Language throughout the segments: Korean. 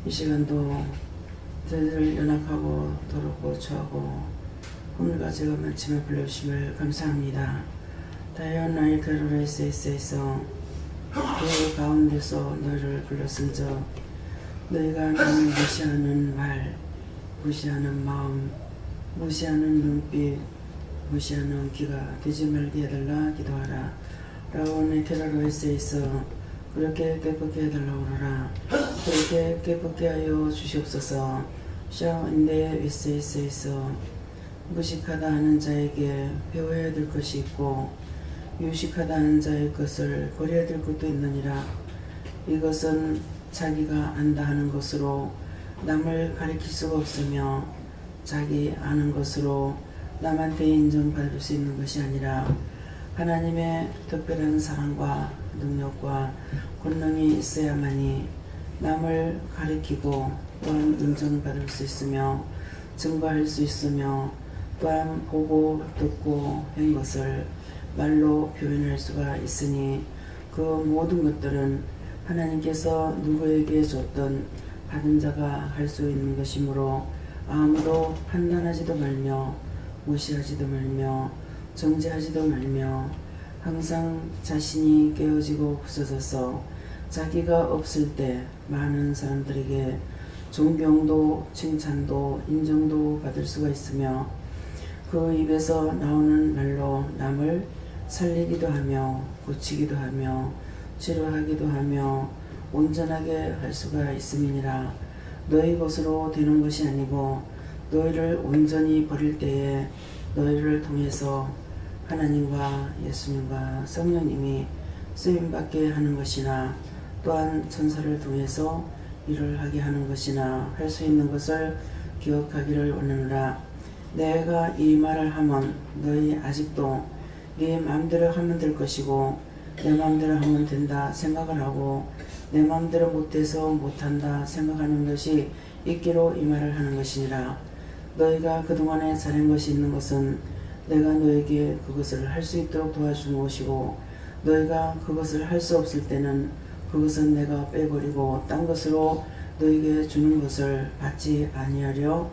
이 시간도 저희들 연약하고 더럽고 처하고 오늘과 제가 마침에 불러주심을 감사합니다. 다이언 나이 캐롤에스에서 그 가운데서 너희를 불렀은저 너희가 나를 무시하는 말, 무시하는 마음, 무시하는 눈빛, 무시하는 귀가 되지 말게 해달라 기도하라. 라오네 캐롤에스에서 그렇게 깨끗게 해달라고 하라. 그렇게 깨끗게 하여 주시옵소서. 샤인데 위스에서 무식하다 하는 자에게 배워야 될 것이 있고 유식하다 하는 자의 것을 버려야 될 것도 있느니라. 이것은 자기가 안다 하는 것으로 남을 가리킬 수가 없으며 자기 아는 것으로 남한테 인정받을 수 있는 것이 아니라 하나님의 특별한 사랑과 능력과 권능이 있어야만이 남을 가리키고 또한 인정받을 수 있으며 증거할 수 있으며 또한 보고 듣고 한 것을 말로 표현할 수가 있으니 그 모든 것들은 하나님께서 누구에게 줬던 받은 자가 할 수 있는 것이므로 아무도 판단하지도 말며 무시하지도 말며 정죄하지도 말며 항상 자신이 깨어지고 부서져서 자기가 없을 때 많은 사람들에게 존경도 칭찬도 인정도 받을 수가 있으며 그 입에서 나오는 말로 남을 살리기도 하며 고치기도 하며 치료하기도 하며 온전하게 할 수가 있음이니라. 너희 것으로 되는 것이 아니고 너희를 온전히 버릴 때에 너희를 통해서 하나님과 예수님과 성령님이 쓰임받게 하는 것이나 또한 천사를 통해서 일을 하게 하는 것이나 할 수 있는 것을 기억하기를 원하노라. 내가 이 말을 하면 너희 아직도 네 마음대로 하면 될 것이고 내 마음대로 하면 된다 생각을 하고 내 마음대로 못해서 못한다 생각하는 것이 있기로 이 말을 하는 것이니라. 너희가 그동안에 잘한 것이 있는 것은 내가 너에게 그것을 할 수 있도록 도와주는 것이고 너희가 그것을 할 수 없을 때는 그것은 내가 빼버리고 딴 것으로 너에게 주는 것을 받지 아니하려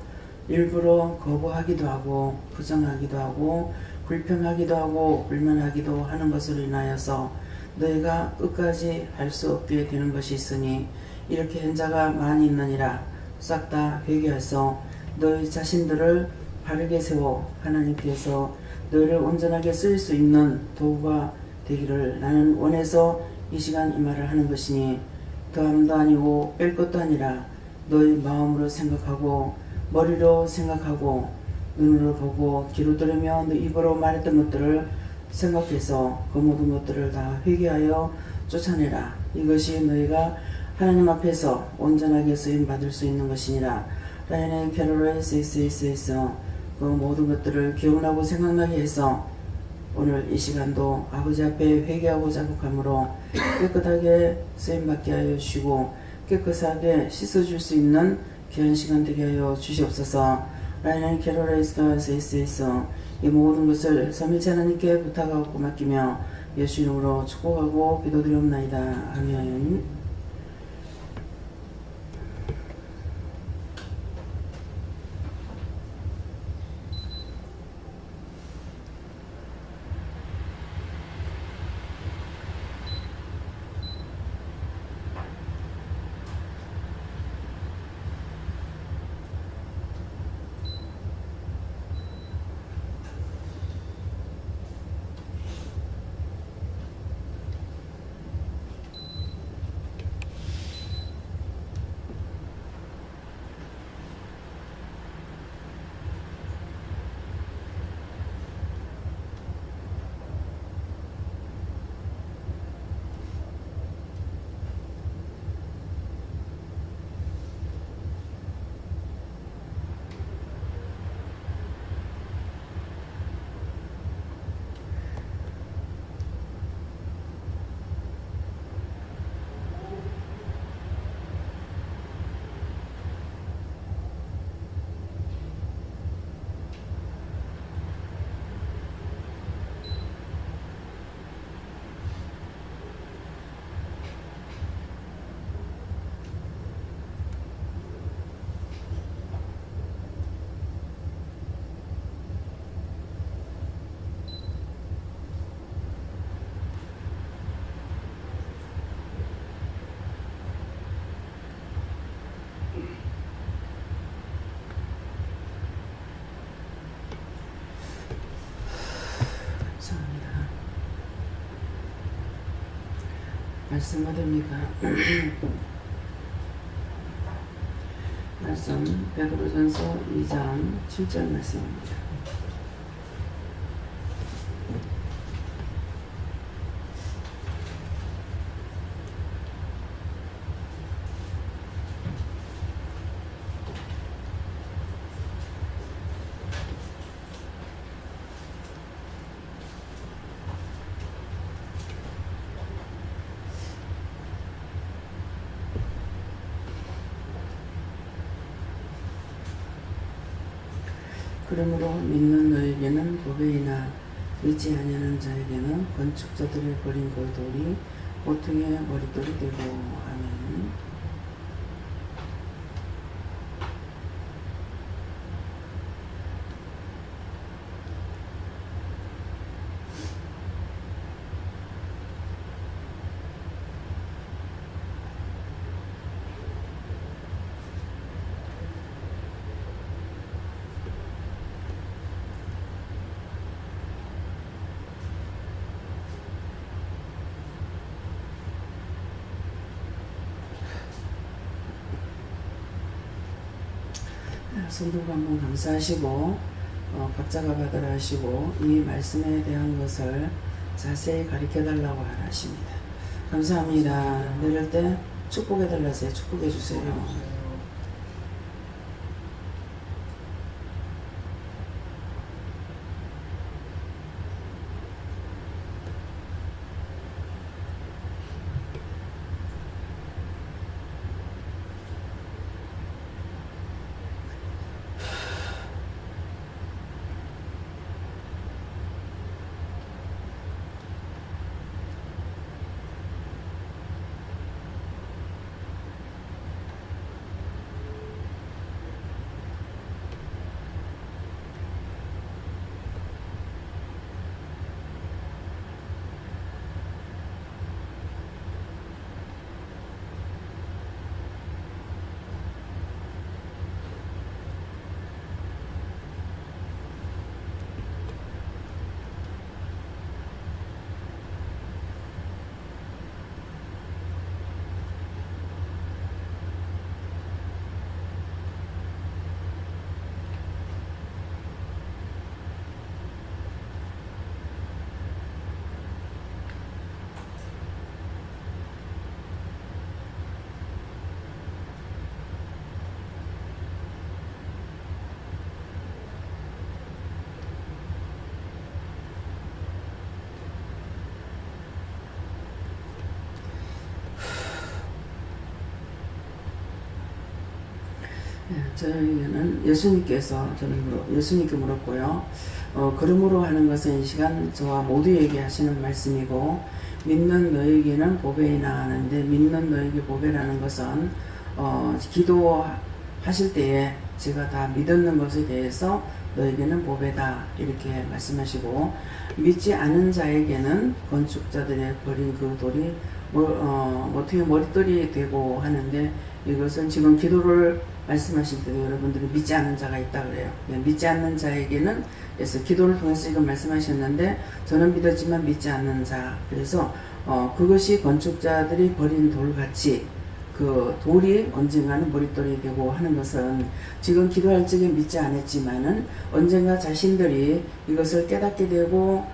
일부러 거부하기도 하고 부정하기도 하고 불평하기도 하고 불만하기도 하는 것으로 인하여서 너희가 끝까지 할 수 없게 되는 것이 있으니 이렇게 한 자가 많이 있느니라. 싹 다 회개하서 너희 자신들을 바르게 세워 하나님께서 너희를 온전하게 쓸 수 있는 도구가 되기를 나는 원해서 이 시간 이 말을 하는 것이니 더함도 아니고 뺄 것도 아니라 너희 마음으로 생각하고 머리로 생각하고 눈으로 보고 귀로 들으며 너 입으로 말했던 것들을 생각해서 그 모든 것들을 다 회개하여 쫓아내라. 이것이 너희가 하나님 앞에서 온전하게 쓰임받을 수 있는 것이니라. 라인의 캐롤라이스에서 그 모든 것들을 기억나고 생각나게 해서 오늘 이 시간도 아버지 앞에 회개하고 자복함으로 깨끗하게 쓰임받게 하여 주시고 깨끗하게 씻어줄 수 있는 귀한 시간 되게 하여 주시옵소서. 라인의 캐롤라이스에서 이 모든 것을 삼일째 하나님께 부탁하고 맡기며 예수 이름으로 축복하고 기도드리옵나이다. 아멘. 말씀 어딥니까? 말씀 베드로전서 2장 7절 말씀입니다. 그러므로 믿는 너에게는 보배이나 믿지 아니하는 자에게는 건축자들이 버린 그 돌이 보통의 머릿돌이 되고. 아멘. 성도가 한번 감사하시고 각자가 받으라 하시고 이 말씀에 대한 것을 자세히 가르쳐 달라고 하십니다. 감사합니다. 내릴 때 축복해 달라세요. 축복해 주세요. 저에게는 예수님께서 예수님께 물었고요. 그러므로 하는 것은 이 시간 저와 모두에게 하시는 말씀이고, 믿는 너에게는 보배이나 하는데, 믿는 너에게 보배라는 것은 기도하실 때에 제가 다 믿었는 것에 대해서 너에게는 보배다 이렇게 말씀하시고, 믿지 않은 자에게는 건축자들의 버린 그 돌이 어떻게 머릿돌이 되고 하는데, 이것은 지금 기도를 말씀하실 때도 여러분들이 믿지 않는 자가 있다 그래요. 믿지 않는 자에게는, 그래서 기도를 통해서 지금 말씀하셨는데, 저는 믿었지만 믿지 않는 자, 그래서 그것이 건축자들이 버린 돌같이 그 돌이 언젠가는 머릿돌이 되고 하는 것은, 지금 기도할 적에 믿지 않았지만은 언젠가 자신들이 이것을 깨닫게 되고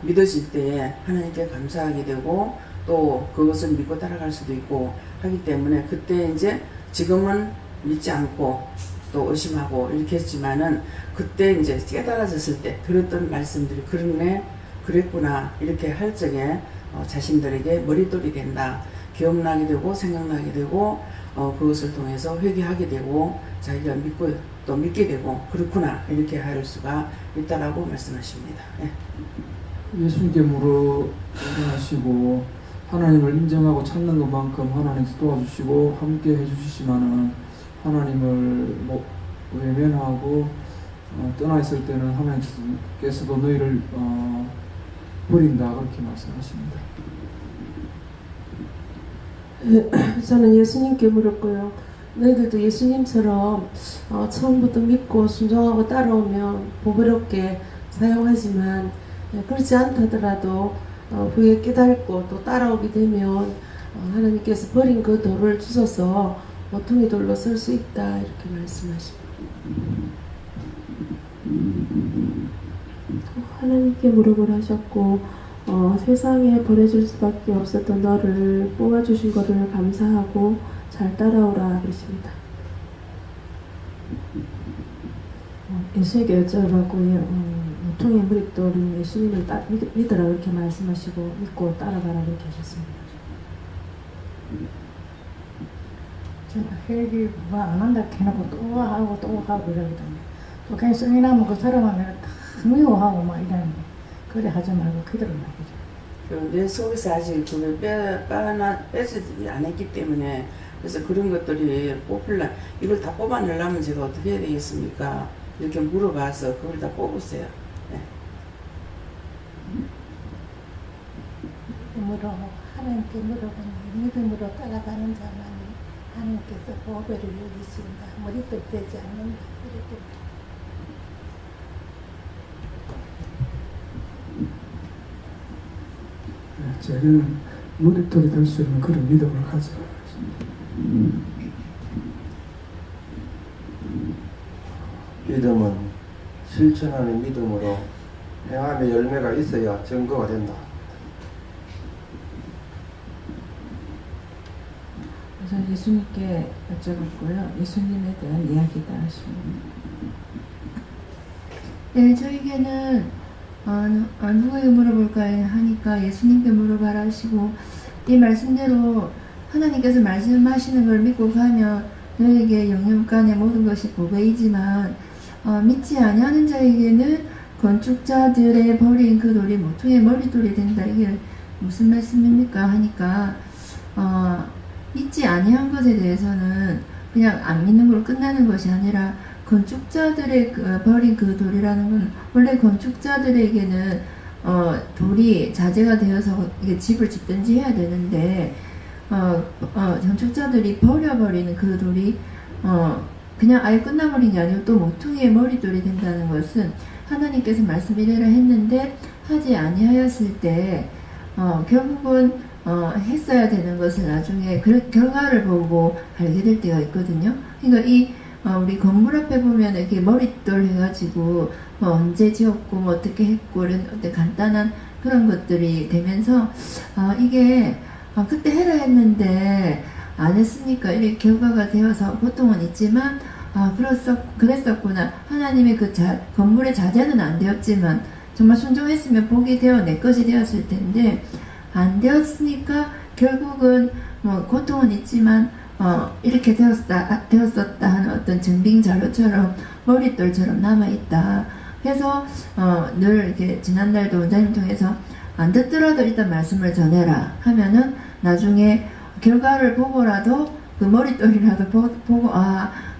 믿어질 때에 하나님께 감사하게 되고 또 그것을 믿고 따라갈 수도 있고 하기 때문에, 그때 이제 지금은 믿지 않고 또 의심하고 이렇게 했지만은 그때 이제 깨달아졌을 때 들었던 말씀들이 그러네, 그랬구나 이렇게 할 적에 자신들에게 머릿돌이 된다, 기억나게 되고 생각나게 되고 그것을 통해서 회개하게 되고 자기가 믿고 또 믿게 되고 그렇구나 이렇게 할 수가 있다라고 말씀하십니다. 예. 예수님께 물어하시고 하나님을 인정하고 찾는 것만큼 하나님께서 도와주시고 함께 해주시지만은 하나님을 외면하고 떠나 있을 때는 하나님께서도 너희를 버린다 그렇게 말씀하십니다. 저는 예수님께 물었고요. 너희들도 예수님처럼 처음부터 믿고 순종하고 따라오면 보배롭게 사용하지만, 그렇지 않다더라도 후에 깨닫고 또 따라오게 되면 하나님께서 버린 그 돌을 주셔서 모퉁이 돌로 설 수 있다 이렇게 말씀하십니다. 하나님께 무릎을 하셨고 세상에 버려질 수밖에 없었던 너를 뽑아주신 것을 감사하고 잘 따라오라 그러십니다. 에스겔 여쭤봤고요. 모퉁이 무립돌은 예수님을 믿으라 그렇게 말씀하시고 믿고 따라가라 그렇게 하셨습니다. 제가 헬기 안 한다 해놓고 또 하고 이러거든요. 또 그냥 성이 나면 그 사람은 내가 다 미워하고 막 이러는데 그래 하지 말고 기도를 많이 해줘. 내 속에서 아직 그걸 빼지 안 했기 때문에 그래서 그런 것들이 이걸 다 뽑아내려면 제가 어떻게 해야 되겠습니까? 이렇게 물어봐서 그걸 다 뽑으세요. 네. 하나님께 물어보니 믿음으로 따라가는 자만이 하나님께서 보배를 여기신다. 머리도 되지 않는다. 이렇게. 저희는 머리털이 될 수 있는 그런 믿음을 가져. 믿음은 실천하는 믿음으로 행함의 열매가 있어야 증거가 된다. 그래서 예수님께 여쭤봤고요. 예수님에 대한 이야기가 하십니다. 네, 저에게는 누구에게 물어볼까요? 하니까 예수님께 물어봐라 하시고 이 말씀대로 하나님께서 말씀하시는 걸 믿고 가면 너에게 영육간의 모든 것이 보배이지만 믿지 아니하는 자에게는 건축자들의 버린 그 돌이 모퉁이의 머릿돌이 된다. 이게 무슨 말씀입니까? 하니까 믿지 아니한 것에 대해서는 그냥 안 믿는 걸로 끝나는 것이 아니라 건축자들의 버린 그 돌이라는 건 원래 건축자들에게는 돌이 자재가 되어서 이게 집을 짓든지 해야 되는데 건축자들이 버려버리는 그 돌이 그냥 아예 끝나버린 게 아니고 또 모퉁이의 머릿돌이 된다는 것은 하나님께서 말씀 이래라 했는데 하지 아니하였을 때 결국은 했어야 되는 것을 나중에 그 결과를 보고 알게 될 때가 있거든요. 그러니까 이 우리 건물 앞에 보면 이렇게 머릿돌 해가지고 언제 지었고 뭐 어떻게 했고 이런 어떤 간단한 그런 것들이 되면서 이게 그때 해라 했는데 안 했으니까 이렇게 결과가 되어서 고통은 있지만 그랬었구나. 하나님의 그 건물의 자재는 안 되었지만 정말 순종했으면 복이 되어 내 것이 되었을 텐데 안 되었으니까 결국은 뭐 고통은 있지만 이렇게 되었었다 하는 어떤 증빙 자료처럼 머릿돌처럼 남아있다. 그래서 늘 이렇게 지난달도 원장님 통해서 안 듣더라도 일단 말씀을 전해라 하면은 나중에 결과를 보고라도 그 머릿돌이라도 보고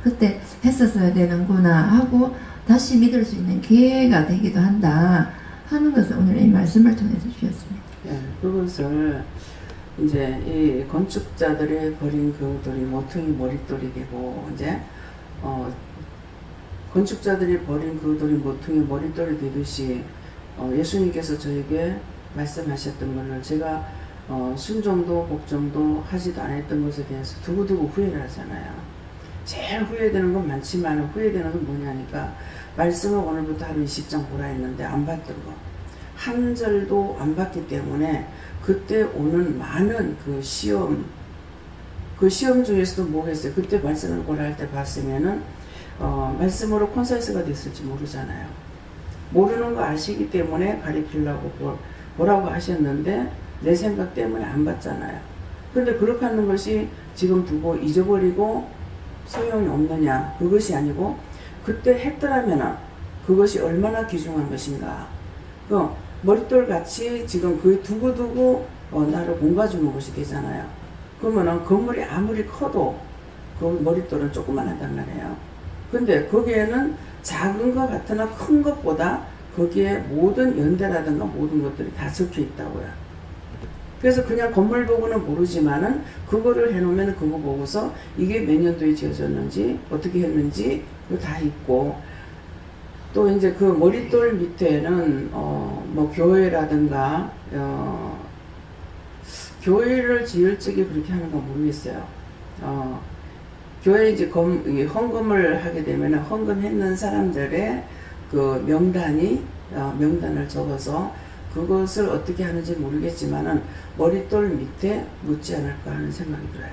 그때 했었어야 되는구나 하고 다시 믿을 수 있는 기회가 되기도 한다 하는 것을 오늘 이 말씀을 통해서 주셨습니다. 네, 그것을 이제 이 건축자들의 버린 그 돌이 모퉁이 머릿돌이 되고 이제 건축자들이 버린 그 돌이 모퉁이 머릿돌이 되듯이 예수님께서 저에게 말씀하셨던 것을 제가 순종도 복종도 하지도 않았던 것에 대해서 두고두고 후회를 하잖아요. 제일 후회되는 건 많지만 후회되는 건 뭐냐니까 말씀을 오늘부터 하루 20장 보라 했는데 안 봤던 거 한 절도 안 봤기 때문에 그때 오는 많은 그 시험 중에서도 뭐겠어요. 그때 말씀을 보라 할 때 봤으면은 말씀으로 콘센서가 됐을지 모르잖아요. 모르는 거 아시기 때문에 가리키려고 보라고 하셨는데 내 생각 때문에 안 봤잖아요. 근데 그렇게 하는 것이 지금 두고 잊어버리고 소용이 없느냐, 그것이 아니고 그때 했더라면 그것이 얼마나 귀중한 것인가. 머릿돌 같이 지금 그 두고두고 나를 공가주는 것이 되잖아요. 그러면은 건물이 아무리 커도 그 머릿돌은 조그만하단 말이에요. 근데 거기에는 작은 것 같으나 큰 것보다 거기에 모든 연대라든가 모든 것들이 다 적혀 있다고요. 그래서 그냥 건물 보고는 모르지만은 그거를 해놓으면 그거 보고서 이게 몇 년도에 지어졌는지 어떻게 했는지 그거 다 있고 또 이제 그 머릿돌 밑에는 뭐 교회라든가 교회를 지을 적에 그렇게 하는 건 모르겠어요. 교회 이제 헌금을 하게 되면 헌금했는 사람들의 그 명단을 적어서 그것을 어떻게 하는지 모르겠지만은 머릿돌 밑에 묻지 않을까 하는 생각이 들어요.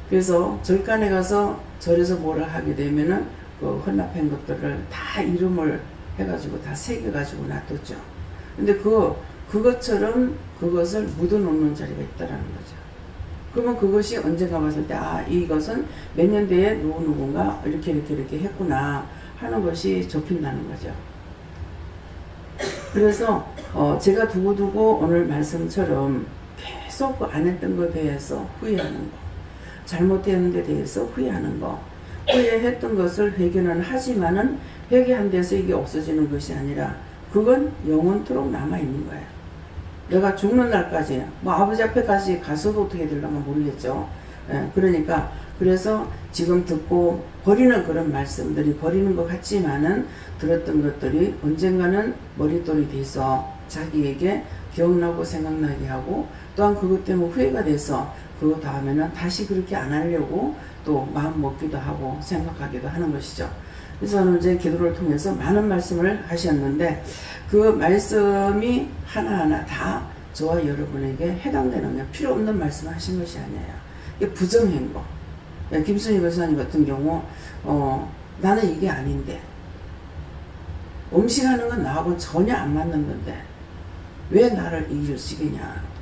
그래서 절간에 가서 절에서 뭐를 하게 되면은 그 헌납한 것들을 다 이름을 해가지고 다 새겨가지고 놔뒀죠. 근데 그것처럼 그것을 묻어놓는 자리가 있다라는 거죠. 그러면 그것이 언젠가 봤을 때, 이것은 몇 년대에 누군가 이렇게 했구나 하는 것이 적힌다는 거죠. 그래서 제가 두고두고 오늘 말씀처럼 계속 그 안 했던 것에 대해서 후회하는 거, 잘못된 데 대해서 후회하는 거, 후회했던 것을 회개는 하지만은 회개한 데서 이게 없어지는 것이 아니라 그건 영원토록 남아있는 거예요. 내가 죽는 날까지, 뭐 아버지 앞에까지 가서도 어떻게 되려면 모르겠죠. 그러니까 그래서 지금 듣고 버리는 그런 말씀들이 버리는 것 같지만은 들었던 것들이 언젠가는 머릿돌이 돼서 자기에게 기억나고 생각나게 하고, 또한 그것 때문에 후회가 돼서 그 다음에는 다시 그렇게 안 하려고 또 마음 먹기도 하고 생각하기도 하는 것이죠. 그래서 저는 이제 기도를 통해서 많은 말씀을 하셨는데 그 말씀이 하나하나 다 저와 여러분에게 해당되는, 필요 없는 말씀을 하신 것이 아니에요. 이게 부정행동. 김순희 교사님 같은 경우 나는 이게 아닌데, 음식하는 건 나하고 전혀 안 맞는 건데 왜 나를 이길 시키냐.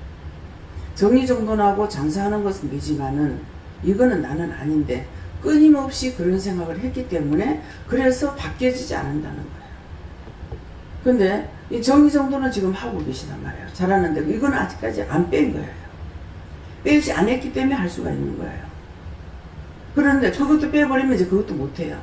정리정돈하고 장사하는 것은 되지만은 이거는 나는 아닌데 끊임없이 그런 생각을 했기 때문에 그래서 바뀌어지지 않는다는 거예요. 근데 이 정리정돈은 지금 하고 계시단 말이에요. 잘하는데 이거는 아직까지 안 뺀 거예요. 빼지 안 했기 때문에 할 수가 있는 거예요. 그런데 그것도 빼버리면 이제 그것도 못해요.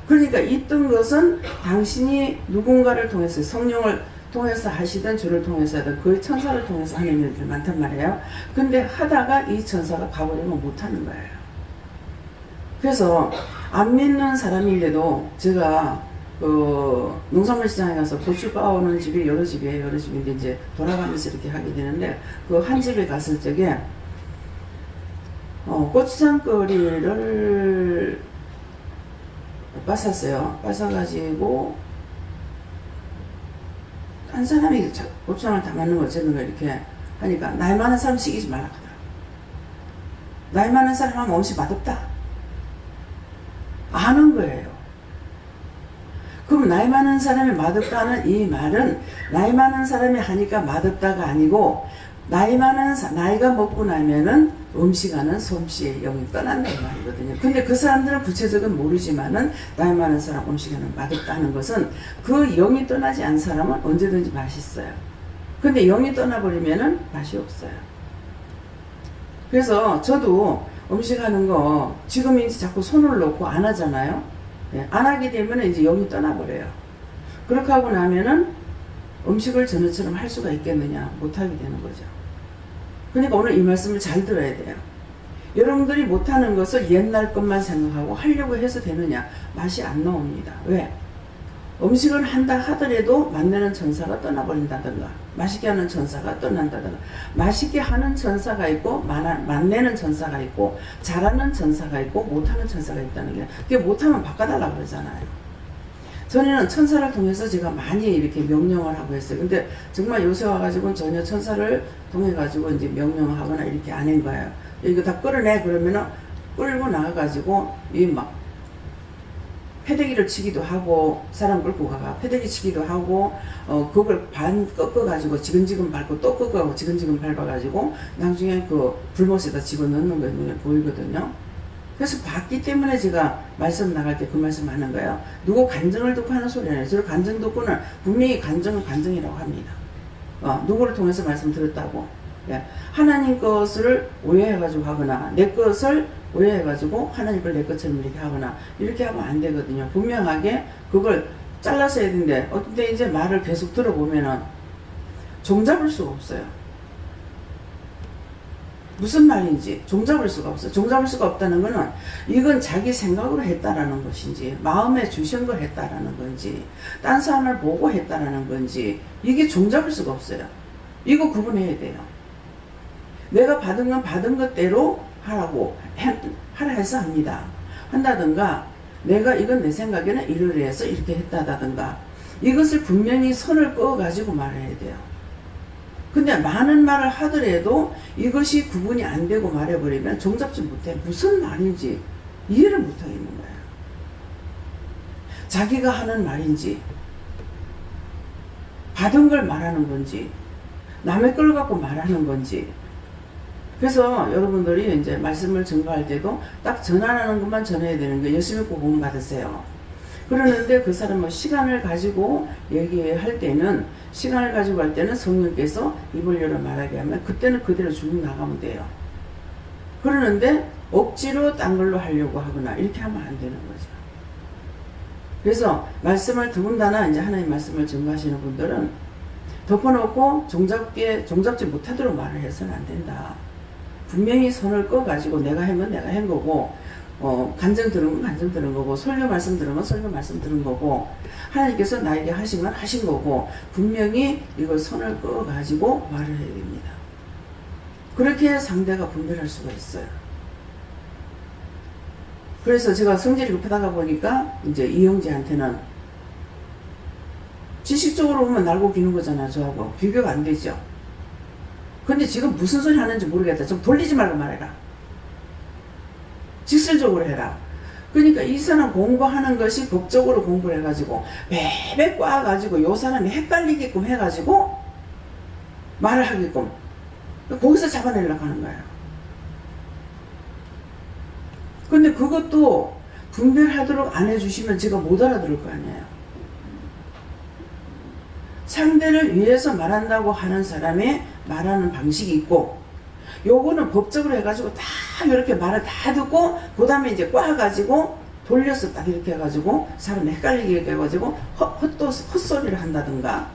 그러니까 있던 것은 당신이 누군가를 통해서, 성령을 통해서 하시든 주를 통해서 하든 그 천사를 통해서 하는 일들 많단 말이에요. 근데 하다가 이 천사가 가버리면 못하는 거예요. 그래서 안 믿는 사람인데도 제가 농산물 시장에 가서 고추 까오는 집이 여러 집이에요. 여러 집인데 이제 돌아가면서 이렇게 하게 되는데 그 한 집에 갔을 적에 고추장거리를 빻았어요. 빻아가지고 한 사람이 고추장을 담아놓는 거 어쩌는 거 이렇게 하니까 나이 많은 사람 시키지 말라 하더라고. 나이 많은 사람 하면 음식 맛없다. 아는 거예요. 그럼 나이 많은 사람이 맛없다는 이 말은 나이 많은 사람이 하니까 맛없다가 아니고 나이가 먹고 나면은 음식하는 솜씨의 영이 떠난다는 말이거든요. 근데 그 사람들은 구체적은 모르지만은 나이 많은 사람 음식하는 맛없다는 것은 그 영이 떠나지 않은 사람은 언제든지 맛있어요. 근데 영이 떠나버리면은 맛이 없어요. 그래서 저도 음식하는 거 지금 이제 자꾸 손을 놓고 안 하잖아요. 안 하게 되면 이제 영이 떠나버려요. 그렇게 하고 나면은 음식을 전에처럼 할 수가 있겠느냐, 못하게 되는 거죠. 그러니까 오늘 이 말씀을 잘 들어야 돼요. 여러분들이 못하는 것을 옛날 것만 생각하고 하려고 해서 되느냐, 맛이 안 나옵니다. 왜? 음식을 한다 하더라도 맛내는 천사가 떠나버린다든가, 맛있게 하는 천사가 떠난다든가, 맛있게 하는 천사가 있고 맛내는 천사가 있고 잘하는 천사가 있고 못하는 천사가 있다는 게, 그게 못하면 바꿔달라고 그러잖아요. 전에는 천사를 통해서 제가 많이 이렇게 명령을 하고 했어요. 근데 정말 요새 와가지고 전혀 천사를 통해가지고 이제 명령하거나 이렇게 안 한 거예요. 이거 다 끌어내 그러면은 끌고 나가가지고 이 막 패대기를 치기도 하고, 사람 끌고 가가 패대기 치기도 하고, 그걸 반 꺾어가지고 지근지근 밟고 또 꺾어가고 지근지근 밟아가지고 나중에 그 불못에다 집어넣는 거 눈에 보이거든요. 그래서 봤기 때문에 제가 말씀 나갈 때 그 말씀 하는 거예요. 누구 간증을 듣고 하는 소리 아니에요. 저 간증 듣고는 분명히 간증은 간증이라고 합니다. 누구를 통해서 말씀 들었다고. 예. 하나님 것을 오해해가지고 하거나 내 것을 오해해가지고 하나님 걸 내 것처럼 이렇게 하거나 이렇게 하면 안 되거든요. 분명하게 그걸 잘라서 해야 되는데 어떤 때 이제 말을 계속 들어보면은 종잡을 수가 없어요. 무슨 말인지 종잡을 수가 없어. 종잡을 수가 없다는 거는 이건 자기 생각으로 했다라는 것인지 마음에 주신 걸 했다라는 건지 딴 사람을 보고 했다라는 건지 이게 종잡을 수가 없어요. 이거 구분해야 돼요. 내가 받은 건 받은 것대로 하라 해서 합니다. 한다든가 내가 이건 내 생각에는 이러해서 이렇게 했다든가 이것을 분명히 선을 그어가지고 말해야 돼요. 근데 많은 말을 하더라도 이것이 구분이 안 되고 말해버리면 종잡지 못해. 무슨 말인지 이해를 못하겠는 거예요. 자기가 하는 말인지 받은 걸 말하는 건지 남의 걸 갖고 말하는 건지. 그래서 여러분들이 이제 말씀을 증거할 때도 딱 전하라는 것만 전해야 되는 거예요. 예수 믿고 복음 받으세요. 그러는데 그 사람은 시간을 가지고 얘기할 때는 시간을 가지고 할 때는 성령께서 입을 열어 말하게 하면 그때는 그대로 쭉 나가면 돼요. 그러는데 억지로 딴 걸로 하려고 하거나 이렇게 하면 안 되는 거죠. 그래서 말씀을 더군다나 이제 하나님 말씀을 증거하시는 분들은 덮어놓고 종잡지 못하도록 말을 해서는 안 된다. 분명히 선을 꺼가지고 내가 한 건 내가 한 거고 간증 들은 건 간증 들은 거고 설교 말씀 들은 건 설교 말씀 들은 거고 하나님께서 나에게 하신 건 하신 거고 분명히 이걸 선을 꺼가지고 말을 해야 됩니다. 그렇게 상대가 분별할 수가 있어요. 그래서 제가 성질이 급하다가 보니까 이제 이영재한테는 지식적으로 보면 날고 기는 거잖아. 저하고 비교가 안 되죠. 근데 지금 무슨 소리 하는지 모르겠다. 좀 돌리지 말고 말해라. 직설적으로 해라. 그러니까 이 사람 공부하는 것이 법적으로 공부를 해가지고 매매 꽈가지고 요 사람이 헷갈리게끔 해가지고 말을 하게끔 거기서 잡아내려고 하는 거예요. 근데 그것도 분별하도록 안 해주시면 제가 못 알아들을 거 아니에요. 상대를 위해서 말한다고 하는 사람의 말하는 방식이 있고 요거는 법적으로 해가지고 다 이렇게 말을 다 듣고 그 다음에 이제 꽈가지고 돌려서 딱 이렇게 해가지고 사람 헷갈리게 해가지고 헛소리를 한다든가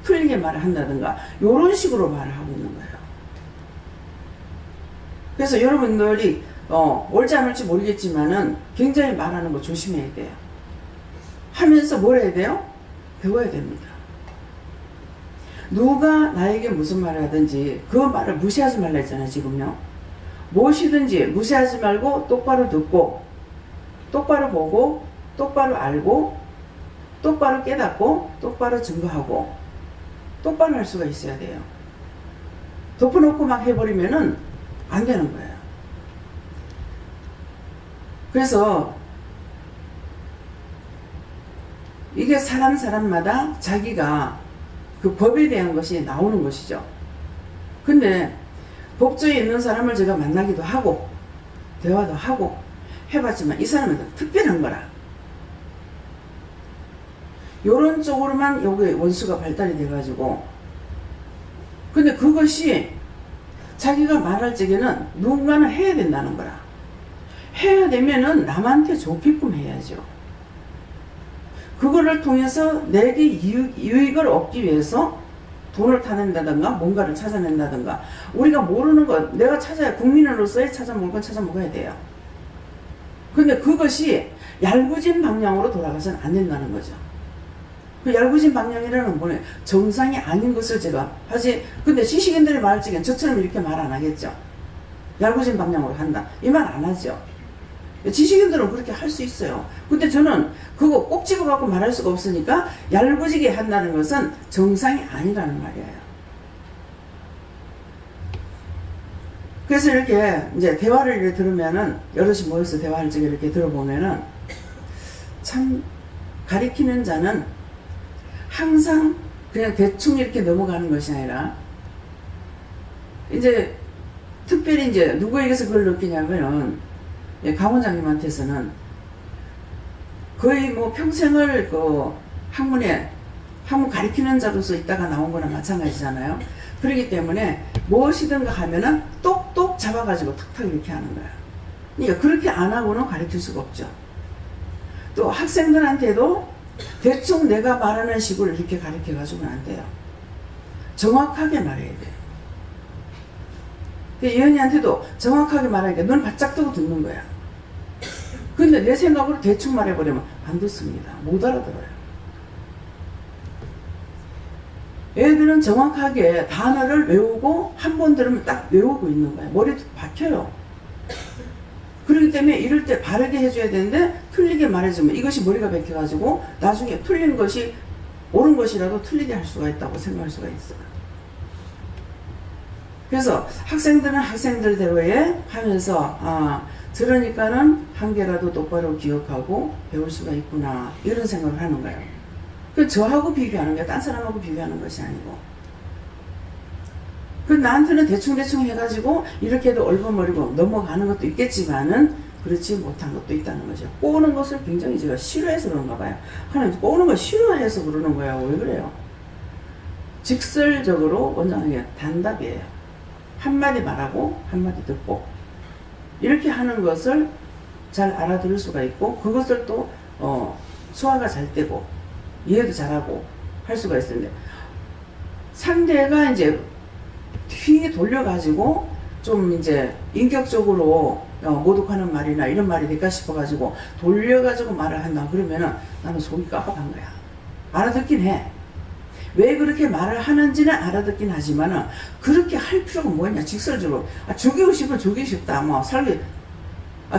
틀리게 말을 한다든가 요런 식으로 말을 하고 있는 거예요. 그래서 여러분들이 옳지 않을지 모르겠지만은 굉장히 말하는 거 조심해야 돼요. 하면서 뭘 해야 돼요? 배워야 됩니다. 누가 나에게 무슨 말을 하든지 그 말을 무시하지 말라 했잖아요. 지금요. 무엇이든지 무시하지 말고 똑바로 듣고 똑바로 보고 똑바로 알고 똑바로 깨닫고 똑바로 증거하고 똑바로 할 수가 있어야 돼요. 덮어놓고 막 해버리면은 안 되는 거예요. 그래서 이게 사람마다 자기가 그 법에 대한 것이 나오는 것이죠. 근데 법조에 있는 사람을 제가 만나기도 하고 대화도 하고 해봤지만 이 사람은 특별한 거라. 요런 쪽으로만 여기 원수가 발달이 돼가지고 근데 그것이 자기가 말할 적에는 누군가는 해야 된다는 거라. 해야 되면은 남한테 좋게끔 해야죠. 그거를 통해서 내게 유익을 얻기 위해서 돈을 타낸다든가 뭔가를 찾아낸다든가 우리가 모르는 것 내가 찾아야 국민으로서의 찾아먹을 건 찾아먹어야 돼요. 근데 그것이 얄궂은 방향으로 돌아가서는 안 된다는 거죠. 그 얄궂은 방향이라는 건 뭐냐 정상이 아닌 것을 제가 하지. 근데 지식인들이 말할 적엔 저처럼 이렇게 말 안 하겠죠. 얄궂은 방향으로 한다 이 말 안 하죠. 지식인들은 그렇게 할 수 있어요. 근데 저는 그거 꼭 집어갖고 말할 수가 없으니까 얄궂게 한다는 것은 정상이 아니라는 말이에요. 그래서 이렇게 이제 대화를 이렇게 들으면은 여럿이 모여서 대화를 이렇게 들어보면은 참 가리키는 자는 항상 그냥 대충 이렇게 넘어가는 것이 아니라 이제 특별히 이제 누구에게서 그걸 느끼냐면은 강원장님한테서는 거의 뭐 평생을 그 학문 가리키는 자로서 있다가 나온 거나 마찬가지잖아요. 그렇기 때문에 무엇이든가 하면은 똑똑 잡아가지고 탁탁 이렇게 하는 거야. 그러니까 그렇게 안 하고는 가르칠 수가 없죠. 또 학생들한테도 대충 내가 말하는 식으로 이렇게 가르쳐가지고는 안 돼요. 정확하게 말해야 돼요. 예언이한테도 정확하게 말하니까 눈 바짝 뜨고 듣는 거야. 근데 내 생각으로 대충 말해버리면 안 듣습니다. 못 알아들어요. 애들은 정확하게 단어를 외우고 한 번 들으면 딱 외우고 있는 거예요. 머리에 박혀요. 그렇기 때문에 이럴 때 바르게 해줘야 되는데 틀리게 말해주면 이것이 머리가 박혀가지고 나중에 틀린 것이 옳은 것이라도 틀리게 할 수가 있다고 생각할 수가 있어요. 그래서 학생들은 학생들대로에 하면서 들으니까는 한 개라도 똑바로 기억하고 배울 수가 있구나 이런 생각을 하는 거예요. 그 저하고 비교하는 거야. 딴 사람하고 비교하는 것이 아니고. 그 나한테는 대충대충 해가지고 이렇게 해도 얼버무리고 넘어가는 것도 있겠지만은 그렇지 못한 것도 있다는 거죠. 꼬는 것을 굉장히 제가 싫어해서 그런가 봐요. 하나님 꼬는 걸 싫어해서 그러는 거예요. 왜 그래요? 직설적으로 원장님이 단답이에요. 한마디 말하고 한마디 듣고 이렇게 하는 것을 잘 알아들을 수가 있고 그것을 또 소화가 잘 되고 이해도 잘하고 할 수가 있는데 상대가 이제 휘 돌려가지고 좀 이제 인격적으로 모독하는 말이나 이런 말이 될까 싶어가지고 돌려가지고 말을 한다 그러면은 나는 속이 깜빡한 거야. 알아듣긴 해. 왜 그렇게 말을 하는지는 알아듣긴 하지만은 그렇게 할 필요가 뭐냐. 직설적으로 죽이고 싶으면 죽이고 싶다 뭐 살기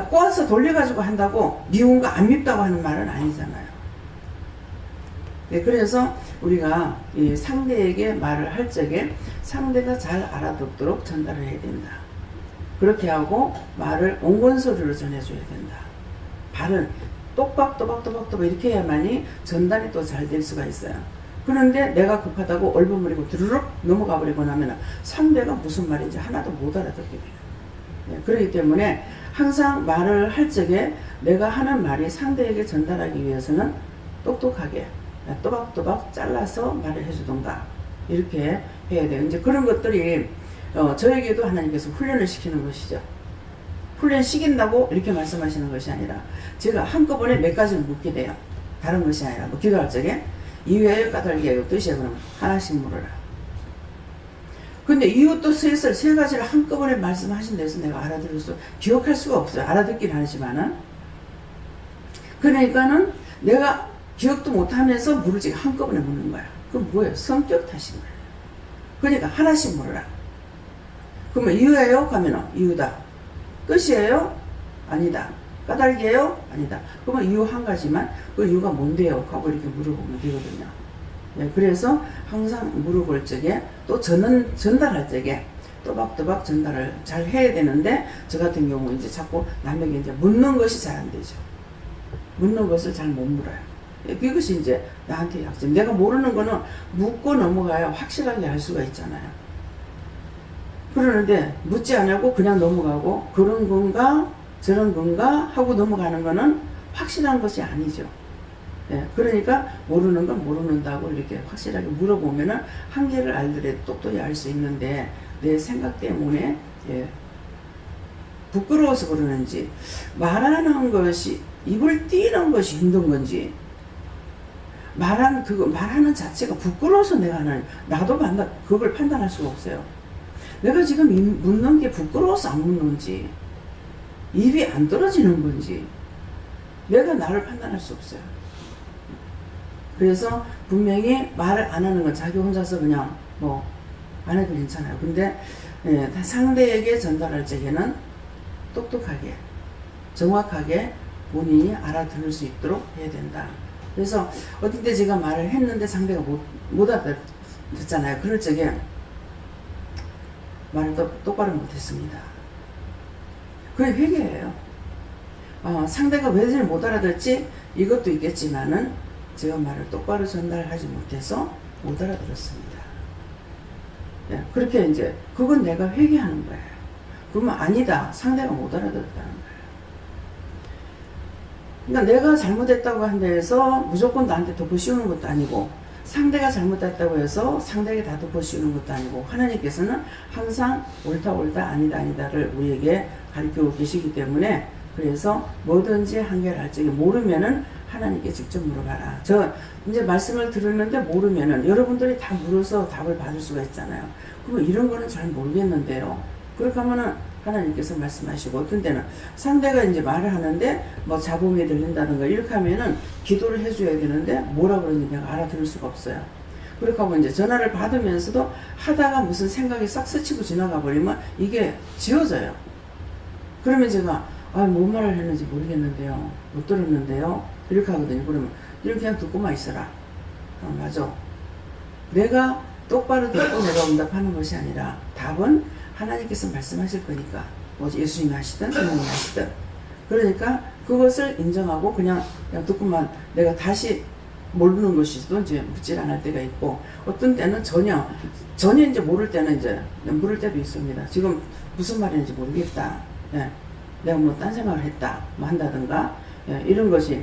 꼬아서 돌려가지고 한다고 미운 거 안 밉다고 하는 말은 아니잖아요. 네, 그래서 우리가 이 상대에게 말을 할 적에 상대가 잘 알아듣도록 전달을 해야 된다. 그렇게 하고 말을 옹건소리로 전해줘야 된다. 발은 똑박또박또박또박 이렇게 해야만이 전달이 또 잘 될 수가 있어요. 그런데 내가 급하다고 얼버무리고 드르륵 넘어가 버리고 나면 상대가 무슨 말인지 하나도 못 알아듣게 돼요. 네, 그렇기 때문에 항상 말을 할 적에 내가 하는 말이 상대에게 전달하기 위해서는 똑똑하게 또박또박 잘라서 말을 해주던가 이렇게 해야 돼요. 이제 그런 것들이 저에게도 하나님께서 훈련을 시키는 것이죠. 훈련 시킨다고 이렇게 말씀하시는 것이 아니라 제가 한꺼번에 몇 가지를 묻게 돼요. 다른 것이 아니라 뭐 기도할 적에 이외의 까닭이에요. 뜻이에요. 그러면 하나씩 물어라. 근데 이웃도 슬슬 세 가지를 한꺼번에 말씀하신 데서 내가 알아들을 수 기억할 수가 없어요. 알아듣긴 하지만은 그러니까는 내가 기억도 못하면서 물을 한꺼번에 묻는 거야. 그럼 뭐예요? 성격 탓인 거예요. 그러니까 하나씩 물어라. 그러면 이유예요? 하면은 이유다. 뜻이에요? 아니다. 까닭이에요? 아니다. 그러면 이유 한 가지만 그 이유가 뭔데요? 하고 이렇게 물어보면 되거든요. 네, 그래서 항상 물어볼 적에 또 전달할 적에 또박또박 전달을 잘 해야 되는데 저 같은 경우 이제 자꾸 남에게 이제 묻는 것이 잘 안 되죠. 묻는 것을 잘 못 물어요. 이것이 이제 나한테 약점. 내가 모르는 거는 묻고 넘어가야 확실하게 알 수가 있잖아요. 그러는데 묻지 않고 그냥 넘어가고 그런 건가 저런 건가 하고 넘어가는 거는 확실한 것이 아니죠. 예, 그러니까 모르는 건 모르는다고 이렇게 확실하게 물어보면은 한계를 알더라도 똑똑히 알 수 있는데 내 생각 때문에 부끄러워서 그러는지 말하는 것이 입을 띄는 것이 힘든 건지 말하는 자체가 부끄러워서 내가 하는 나도 그걸 판단할 수가 없어요. 내가 지금 묻는 게 부끄러워서 안 묻는지 입이 안 떨어지는 건지 내가 나를 판단할 수 없어요. 그래서 분명히 말을 안 하는 건 자기 혼자서 그냥 뭐 안 해도 괜찮아요. 근데 상대에게 전달할 적에는 똑똑하게 정확하게 본인이 알아들을 수 있도록 해야 된다. 그래서 어떤 때 제가 말을 했는데 상대가 못 알아듣잖아요. 그럴 적에 말을 똑바로 못했습니다. 그게 회개예요. 상대가 왜 못 알아듣지? 이것도 있겠지만은 제가 말을 똑바로 전달하지 못해서 못 알아들었습니다. 네, 그렇게 이제 그건 내가 회개하는 거예요. 그러면 아니다. 상대가 못 알아들었다는 거예요. 그러니까 내가 잘못했다고 한다 해서 무조건 나한테 덮어씌우는 것도 아니고 상대가 잘못했다고 해서 상대에게 다 덮어씌우는 것도 아니고 하나님께서는 항상 옳다 아니다 아니다를 우리에게 가르치고 계시기 때문에 그래서 뭐든지 한계를 할 적에 모르면은 하나님께 직접 물어봐라. 저 이제 말씀을 들었는데 모르면은 여러분들이 다 물어서 답을 받을 수가 있잖아요. 그러면 이런 거는 잘 모르겠는데요. 그렇게 하면은 하나님께서 말씀하시고, 어떤 때는 상대가 이제 말을 하는데 뭐 잡음이 들린다든가 이렇게 하면은 기도를 해줘야 되는데 뭐라 그러는지 내가 알아들을 수가 없어요. 그렇게 하면 이제 전화를 받으면서도 하다가 무슨 생각이 싹 스치고 지나가 버리면 이게 지워져요. 그러면 제가 뭔 말을 했는지 모르겠는데요, 못 들었는데요, 이렇게 하거든요. 그러면 이렇게 그냥 듣고만 있어라. 맞아. 내가 똑바로 듣고 내가 응답하는 것이 아니라 답은 하나님께서 말씀하실 거니까, 뭐 예수님이 하시든 성령이 하시든, 그러니까 그것을 인정하고 그냥 듣고만, 내가 다시 모르는 것이도 이제 묻질 않을 때가 있고, 어떤 때는 전혀 이제 모를 때는 이제 물을 때도 있습니다. 지금 무슨 말인지 모르겠다. 예. 내가 뭐 딴 생각을 했다. 뭐 한다든가. 예. 이런 것이.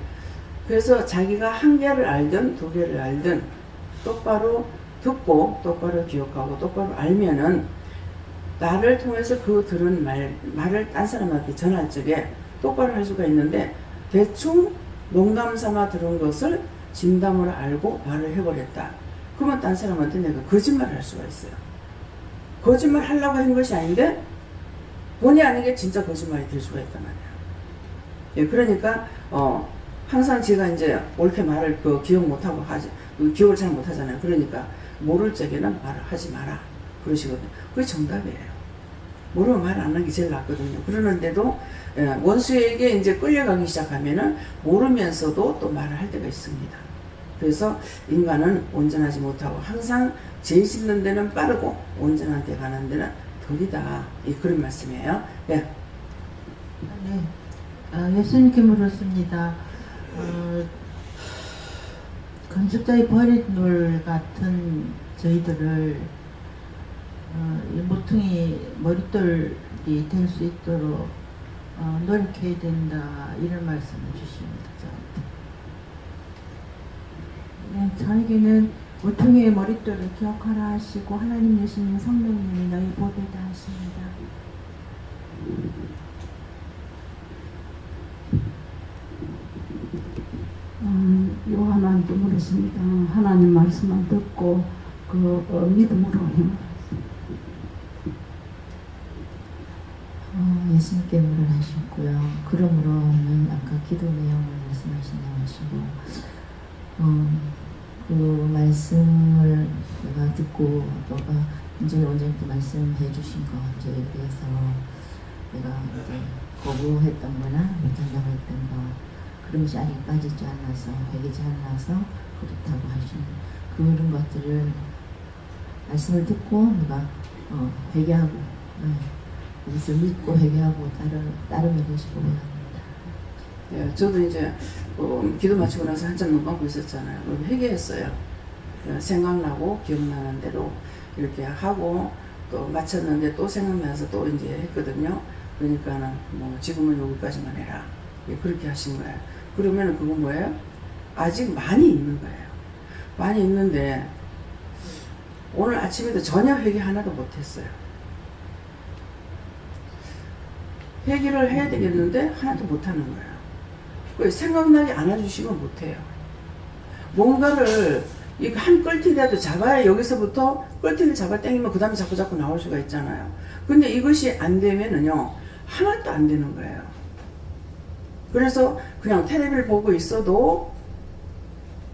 그래서 자기가 한 개를 알든 두 개를 알든 똑바로 듣고 똑바로 기억하고 똑바로 알면은 나를 통해서 그 들은 말을 딴 사람한테 전할 적에 똑바로 할 수가 있는데, 대충 농담 삼아 들은 것을 진담으로 알고 말을 해버렸다. 그러면 딴 사람한테 내가 거짓말을 할 수가 있어요. 거짓말 하려고 한 것이 아닌데 본의 아니게 진짜 거짓말이 될 수가 있단 말이야. 예, 그러니까 항상 제가 이제 옳게 말을 기억 못하고 기억을 잘 못하잖아요. 그러니까 모를 적에는 말을 하지 마라 그러시거든요. 그게 정답이에요. 모르면 말 안 하는 게 제일 낫거든요. 그러는데도 원수에게 이제 끌려가기 시작하면은 모르면서도 또 말을 할 때가 있습니다. 그래서 인간은 온전하지 못하고 항상 죄 짓는 데는 빠르고 온전한 데 가는 데는 더디다. 그런 말씀이에요. 네. 네. 예수님께 물었습니다. 건축자의 버린 돌 같은 저희들을 이 모퉁이 머릿돌이 될 수 있도록 노력해야 된다, 이런 말씀을 주십니다. 네, 저에게는 모퉁이의 머릿돌을 기억하라 하시고 하나님, 예수님, 성령님이 너희 보배다 하십니다. 요한한테 물었습니다. 하나님 말씀만 듣고 믿음으로 행하라. 예수님께 물을 하셨고요. 그러므로는 아까 기도 내용을 말씀하신다고 하시고, 그 말씀을 내가 듣고 너가 이제 원장님께 말씀해 주신 것에 대해서 내가 이제 거부했던 거나 못한다고 했던 거, 그런 것이 아직 빠지지 않아서, 배기지 않아서 그렇다고 하시는 그런 것들을 말씀을 듣고 내가 회개하고, 이것을 믿고 회개하고 따르면 되시고 합니다. 예, 저도 이제 기도 마치고 나서 한참 눈 감고 있었잖아요. 회개했어요. 생각나고 기억나는 대로 이렇게 하고 또 마쳤는데 또 생각나서 또 이제 했거든요. 그러니까는 뭐 지금은 여기까지만 해라. 그렇게 하신 거예요. 그러면 그건 뭐예요? 아직 많이 있는 거예요. 많이 있는데 오늘 아침에도 전혀 회개 하나도 못했어요. 회개를 해야 되겠는데 하나도 못하는 거예요. 생각나게 안아주시면 못해요. 뭔가를 한 꿀팁이라도 잡아야 여기서부터 꿀팁을 잡아 당기면 그 다음에 자꾸 나올 수가 있잖아요. 근데 이것이 안 되면은요, 하나도 안 되는 거예요. 그래서 그냥 텔레비를 보고 있어도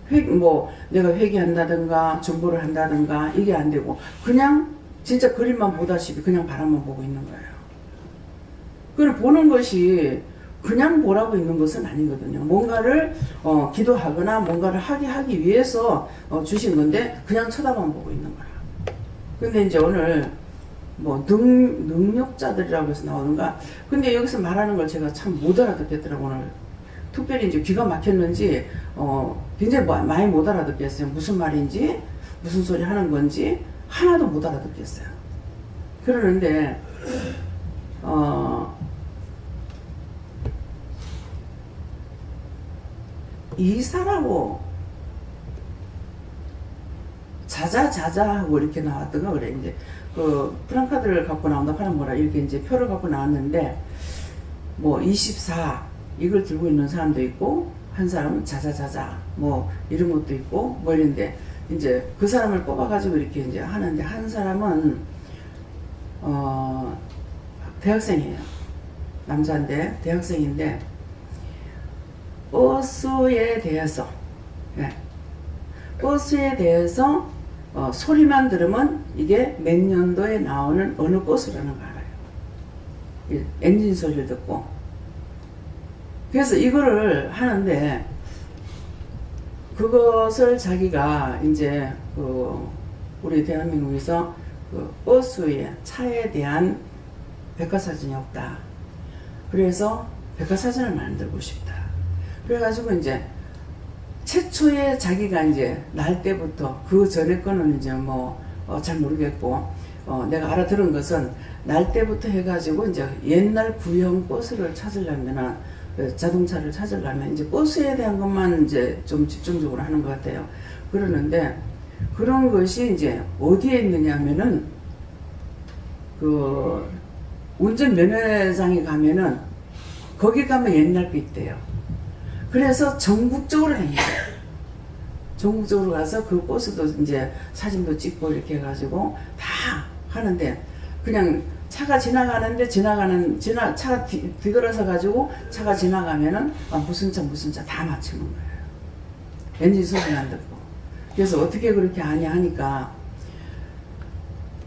내가 회개한다든가 정보를 한다든가 이게 안 되고 그냥 진짜 그림만 보다시피 그냥 바람만 보고 있는 거예요. 그걸 보는 것이 그냥 보라고 있는 것은 아니거든요. 뭔가를 기도하거나 뭔가를 하기 위해서 주신 건데 그냥 쳐다만 보고 있는 거라. 근데 이제 오늘 뭐 능력자들이라고 해서 나오는가. 근데 여기서 말하는 걸 제가 참 못 알아듣겠더라고요. 오늘 특별히 이제 귀가 막혔는지 굉장히 많이 못 알아듣겠어요. 무슨 말인지 무슨 소리 하는 건지 하나도 못 알아듣겠어요. 그러는데 이사라고 자자 하고 이렇게 나왔던가 그래. 이제 그 프랑카드를 갖고 나온다 하는 거라 이렇게 이제 표를 갖고 나왔는데 뭐 24 이걸 들고 있는 사람도 있고 한 사람은 자자자자 뭐 이런 것도 있고 뭐 이런데 이제 그 사람을 뽑아가지고 이렇게 이제 하는데 한 사람은 대학생이에요. 남자인데 대학생인데 버스에 대해서 버스에 대해서 소리만 들으면 이게 몇 년도에 나오는 어느 버스라는 거 알아요. 엔진 소리를 듣고. 그래서 이거를 하는데 그것을 자기가 이제 우리 대한민국에서 버스에 차에 대한 백과사전이 없다. 그래서 백과사전을 만들고 싶다. 그래가지고 이제 최초에 자기가 이제 날 때부터 그 전에 거는 이제 잘 모르겠고 내가 알아들은 것은 날 때부터 해가지고 이제 옛날 구형 버스를 찾으려면은 자동차를 찾으려면 이제 버스에 대한 것만 이제 좀 집중적으로 하는 것 같아요. 그러는데 그런 것이 이제 어디에 있느냐면은 그 운전면허장에 가면은 거기 가면 옛날 게 있대요. 그래서 전국적으로 다닙니다. 전국적으로 가서 그 버스도 이제 사진도 찍고 이렇게 해가지고 다 하는데 그냥 차가 지나가는데 차가 뒤돌아서 가지고 차가 지나가면은 무슨 차 다 맞추는 거예요. 엔진 소리만 듣고. 그래서 어떻게 그렇게 하냐 하니까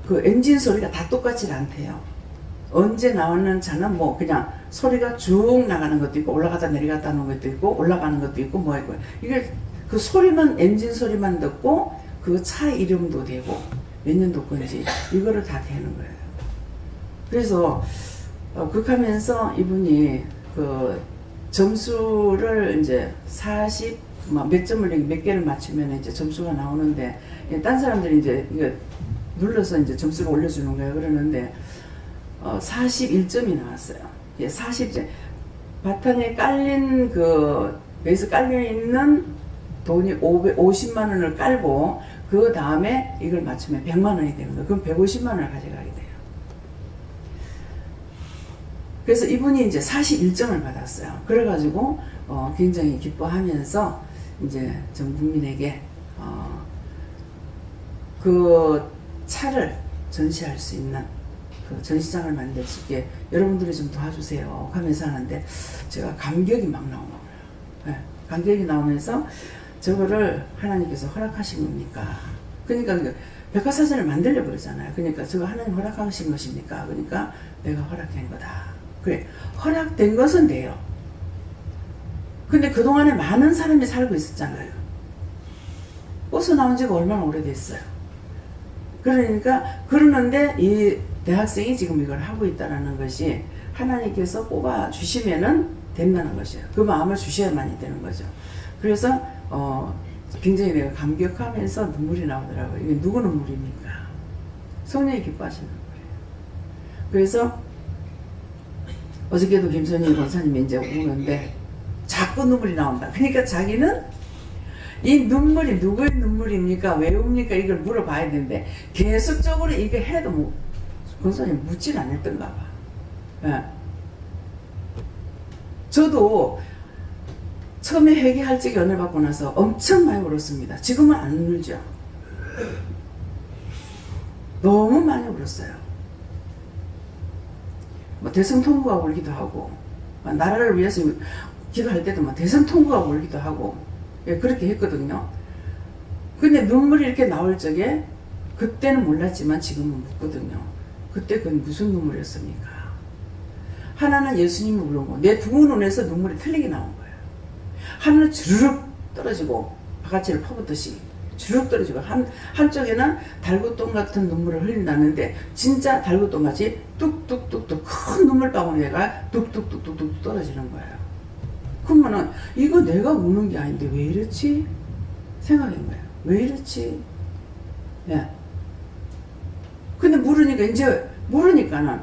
그 엔진 소리가 다 똑같지 않대요. 언제 나오는 차는 그냥 소리가 쭉 나가는 것도 있고 올라갔다 내려갔다 하는 것도 있고 올라가는 것도 있고 있고 이게 그 소리만 엔진 소리만 듣고 그 차 이름도 되고 몇 년도 건지 이거를 다 되는 거예요. 그래서 그렇게 하면서 이분이 그 점수를 이제 40 몇 점을 몇 개를 맞추면 이제 점수가 나오는데 딴 사람들이 이제 이거 눌러서 이제 점수를 올려주는 거예요. 그러는데 41점이 나왔어요. 40점. 바탕에 깔린 베이스 깔려있는 돈이 50만 원을 깔고 그 다음에 이걸 맞추면 100만 원이 되는 거예요. 그럼 150만 원을 가져가게 돼요. 그래서 이분이 이제 41점을 받았어요. 그래가지고 굉장히 기뻐하면서 이제 전 국민에게 그 차를 전시할 수 있는 그 전시장을 만들 수 있게 여러분들이 좀 도와주세요 하면서 하는데 제가 감격이 막 나오는 거예요. 감격이 나오면서 저거를 하나님께서 허락하신 겁니까? 그러니까 백과사전을 만들려고 그러잖아요. 그러니까 저거 하나님 허락하신 것입니까? 그러니까 내가 허락한 거다. 그래, 허락된 것은 돼요. 근데 그동안에 많은 사람이 살고 있었잖아요. 버스 나온 지가 얼마나 오래됐어요. 그러니까 그러는데 이 대학생이 지금 이걸 하고 있다는 것이 하나님께서 뽑아 주시면은 된다는 것이에요. 그 마음을 주셔야만이 되는 거죠. 그래서 굉장히 내가 감격하면서 눈물이 나오더라고요. 이게 누구 눈물입니까? 성령이 기뻐하시는 거예요. 그래서 어저께도 김선희 권사님이 이제 오는데 자꾸 눈물이 나온다. 그러니까 자기는 이 눈물이 누구의 눈물입니까? 왜 옵니까? 이걸 물어봐야 되는데 계속적으로 이게 해도 권사님 묻질 않았던가 봐. 예. 저도 처음에 회개할 적에 은혜 받고 나서 엄청 많이 울었습니다. 지금은 안 울죠. 너무 많이 울었어요. 대성 통곡하고 울기도 하고 나라를 위해서 기도할 때도 대성 통곡하고 울기도 하고 그렇게 했거든요. 근데 눈물이 이렇게 나올 적에 그때는 몰랐지만 지금은 묻거든요. 그때 그건 무슨 눈물이었습니까? 하나는 예수님이 울고 내 두 눈에서 눈물이 틀리게 나온 거예요. 하나는 주르륵 떨어지고 바가지를 퍼붓듯이 주르륵 떨어지고 한쪽에는 달구똥 같은 눈물을 흘린다는데 진짜 달구똥같이 뚝뚝뚝뚝 큰 눈물방울이가 뚝뚝뚝뚝뚝 떨어지는 거예요. 그러면은 이거 내가 우는 게 아닌데 왜 이렇지? 생각인 거예요. 왜 이렇지? 네. 근데 모르니까는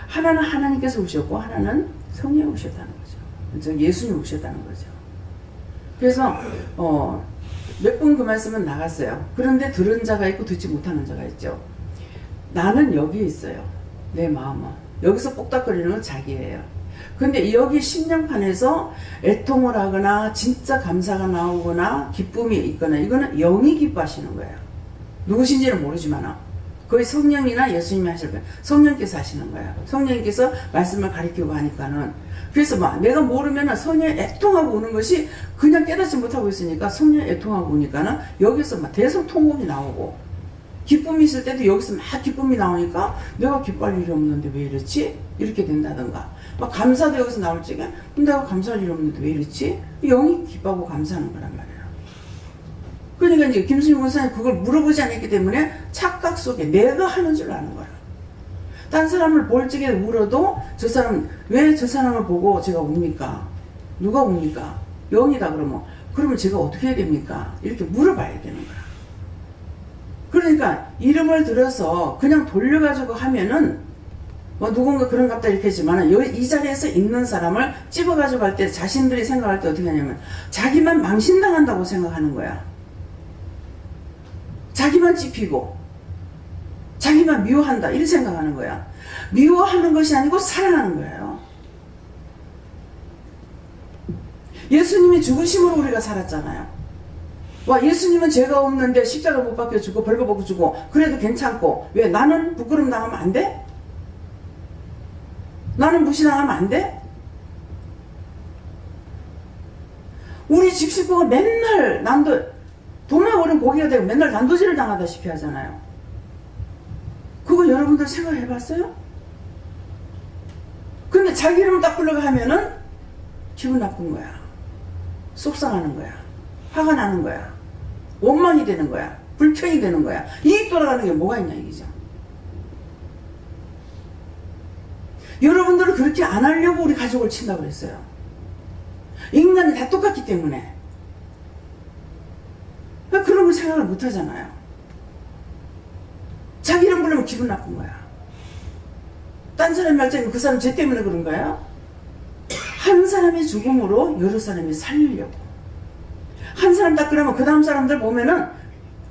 하나는 하나님께서 오셨고 하나는 성령이 오셨다는 거죠. 예수님이 오셨다는 거죠. 그래서 몇 번 그 말씀은 나갔어요. 그런데 들은 자가 있고 듣지 못하는 자가 있죠. 나는 여기에 있어요. 내 마음은. 여기서 뽁닥거리는 건 자기예요. 근데 여기 심령판에서 애통을 하거나 진짜 감사가 나오거나 기쁨이 있거나 이거는 영이 기뻐하시는 거예요. 누구신지는 모르지만 거의 성령이나 예수님이 하실 거예요. 성령께서 하시는 거예요. 성령께서 말씀을 가르치고 하니까는. 그래서 막 내가 모르면은 성령이 애통하고 오는 것이 그냥 깨닫지 못하고 있으니까 성령이 애통하고 오니까는 여기서 막 대성통곡이 나오고 기쁨이 있을 때도 여기서 막 기쁨이 나오니까 내가 기뻐할 일이 없는데 왜 이렇지? 이렇게 된다던가. 막 감사도 여기서 나올 적에 내가 감사할 일이 없는데 왜 이렇지? 영이 기뻐하고 감사하는 거란 말이에요. 그러니까 이제 김수님 권사님 그걸 물어보지 않았기 때문에 착각 속에 내가 하는 줄 아는 거야. 딴 사람을 볼 적에 울어도 저 사람 왜 저 사람을 보고 제가 웁니까? 누가 웁니까? 영이다 그러면 제가 어떻게 해야 됩니까? 이렇게 물어봐야 되는 거야. 그러니까 이름을 들어서 그냥 돌려가지고 하면은 뭐 누군가 그런 갑다 이렇게 했지만 이 자리에서 있는 사람을 찝어가지고 할 때 자신들이 생각할 때 어떻게 하냐면 자기만 망신당한다고 생각하는 거야. 자기만 찝히고 자기만 미워한다 이렇게 생각하는 거야. 미워하는 것이 아니고 사랑하는 거예요. 예수님이 죽으심으로 우리가 살았잖아요. 와, 예수님은 죄가 없는데 십자가 못 박혀 주고 벌거벗고 주고 그래도 괜찮고 왜 나는 부끄럼 당하면 안 돼? 나는 무시당하면 안 돼? 우리 집 식구가 맨날 돈만 버는 고기가 되고 맨날 난도질을 당하다시피 하잖아요. 그거 여러분들 생각해 봤어요? 근데 자기 이름을 딱 불러가 하면은 기분 나쁜 거야. 속상하는 거야. 화가 나는 거야. 원망이 되는 거야. 불평이 되는 거야. 이익 돌아가는 게 뭐가 있냐 이기죠. 여러분들은 그렇게 안 하려고 우리 가족을 친다고 그랬어요. 인간이 다 똑같기 때문에. 그런 걸 생각을 못 하잖아요. 자기 이름 부르면 기분 나쁜 거야. 딴 사람이 말자면 그 사람 죄 때문에 그런 거야. 한 사람의 죽음으로 여러 사람이 살리려고. 한 사람 딱 그러면 그 다음 사람들 보면은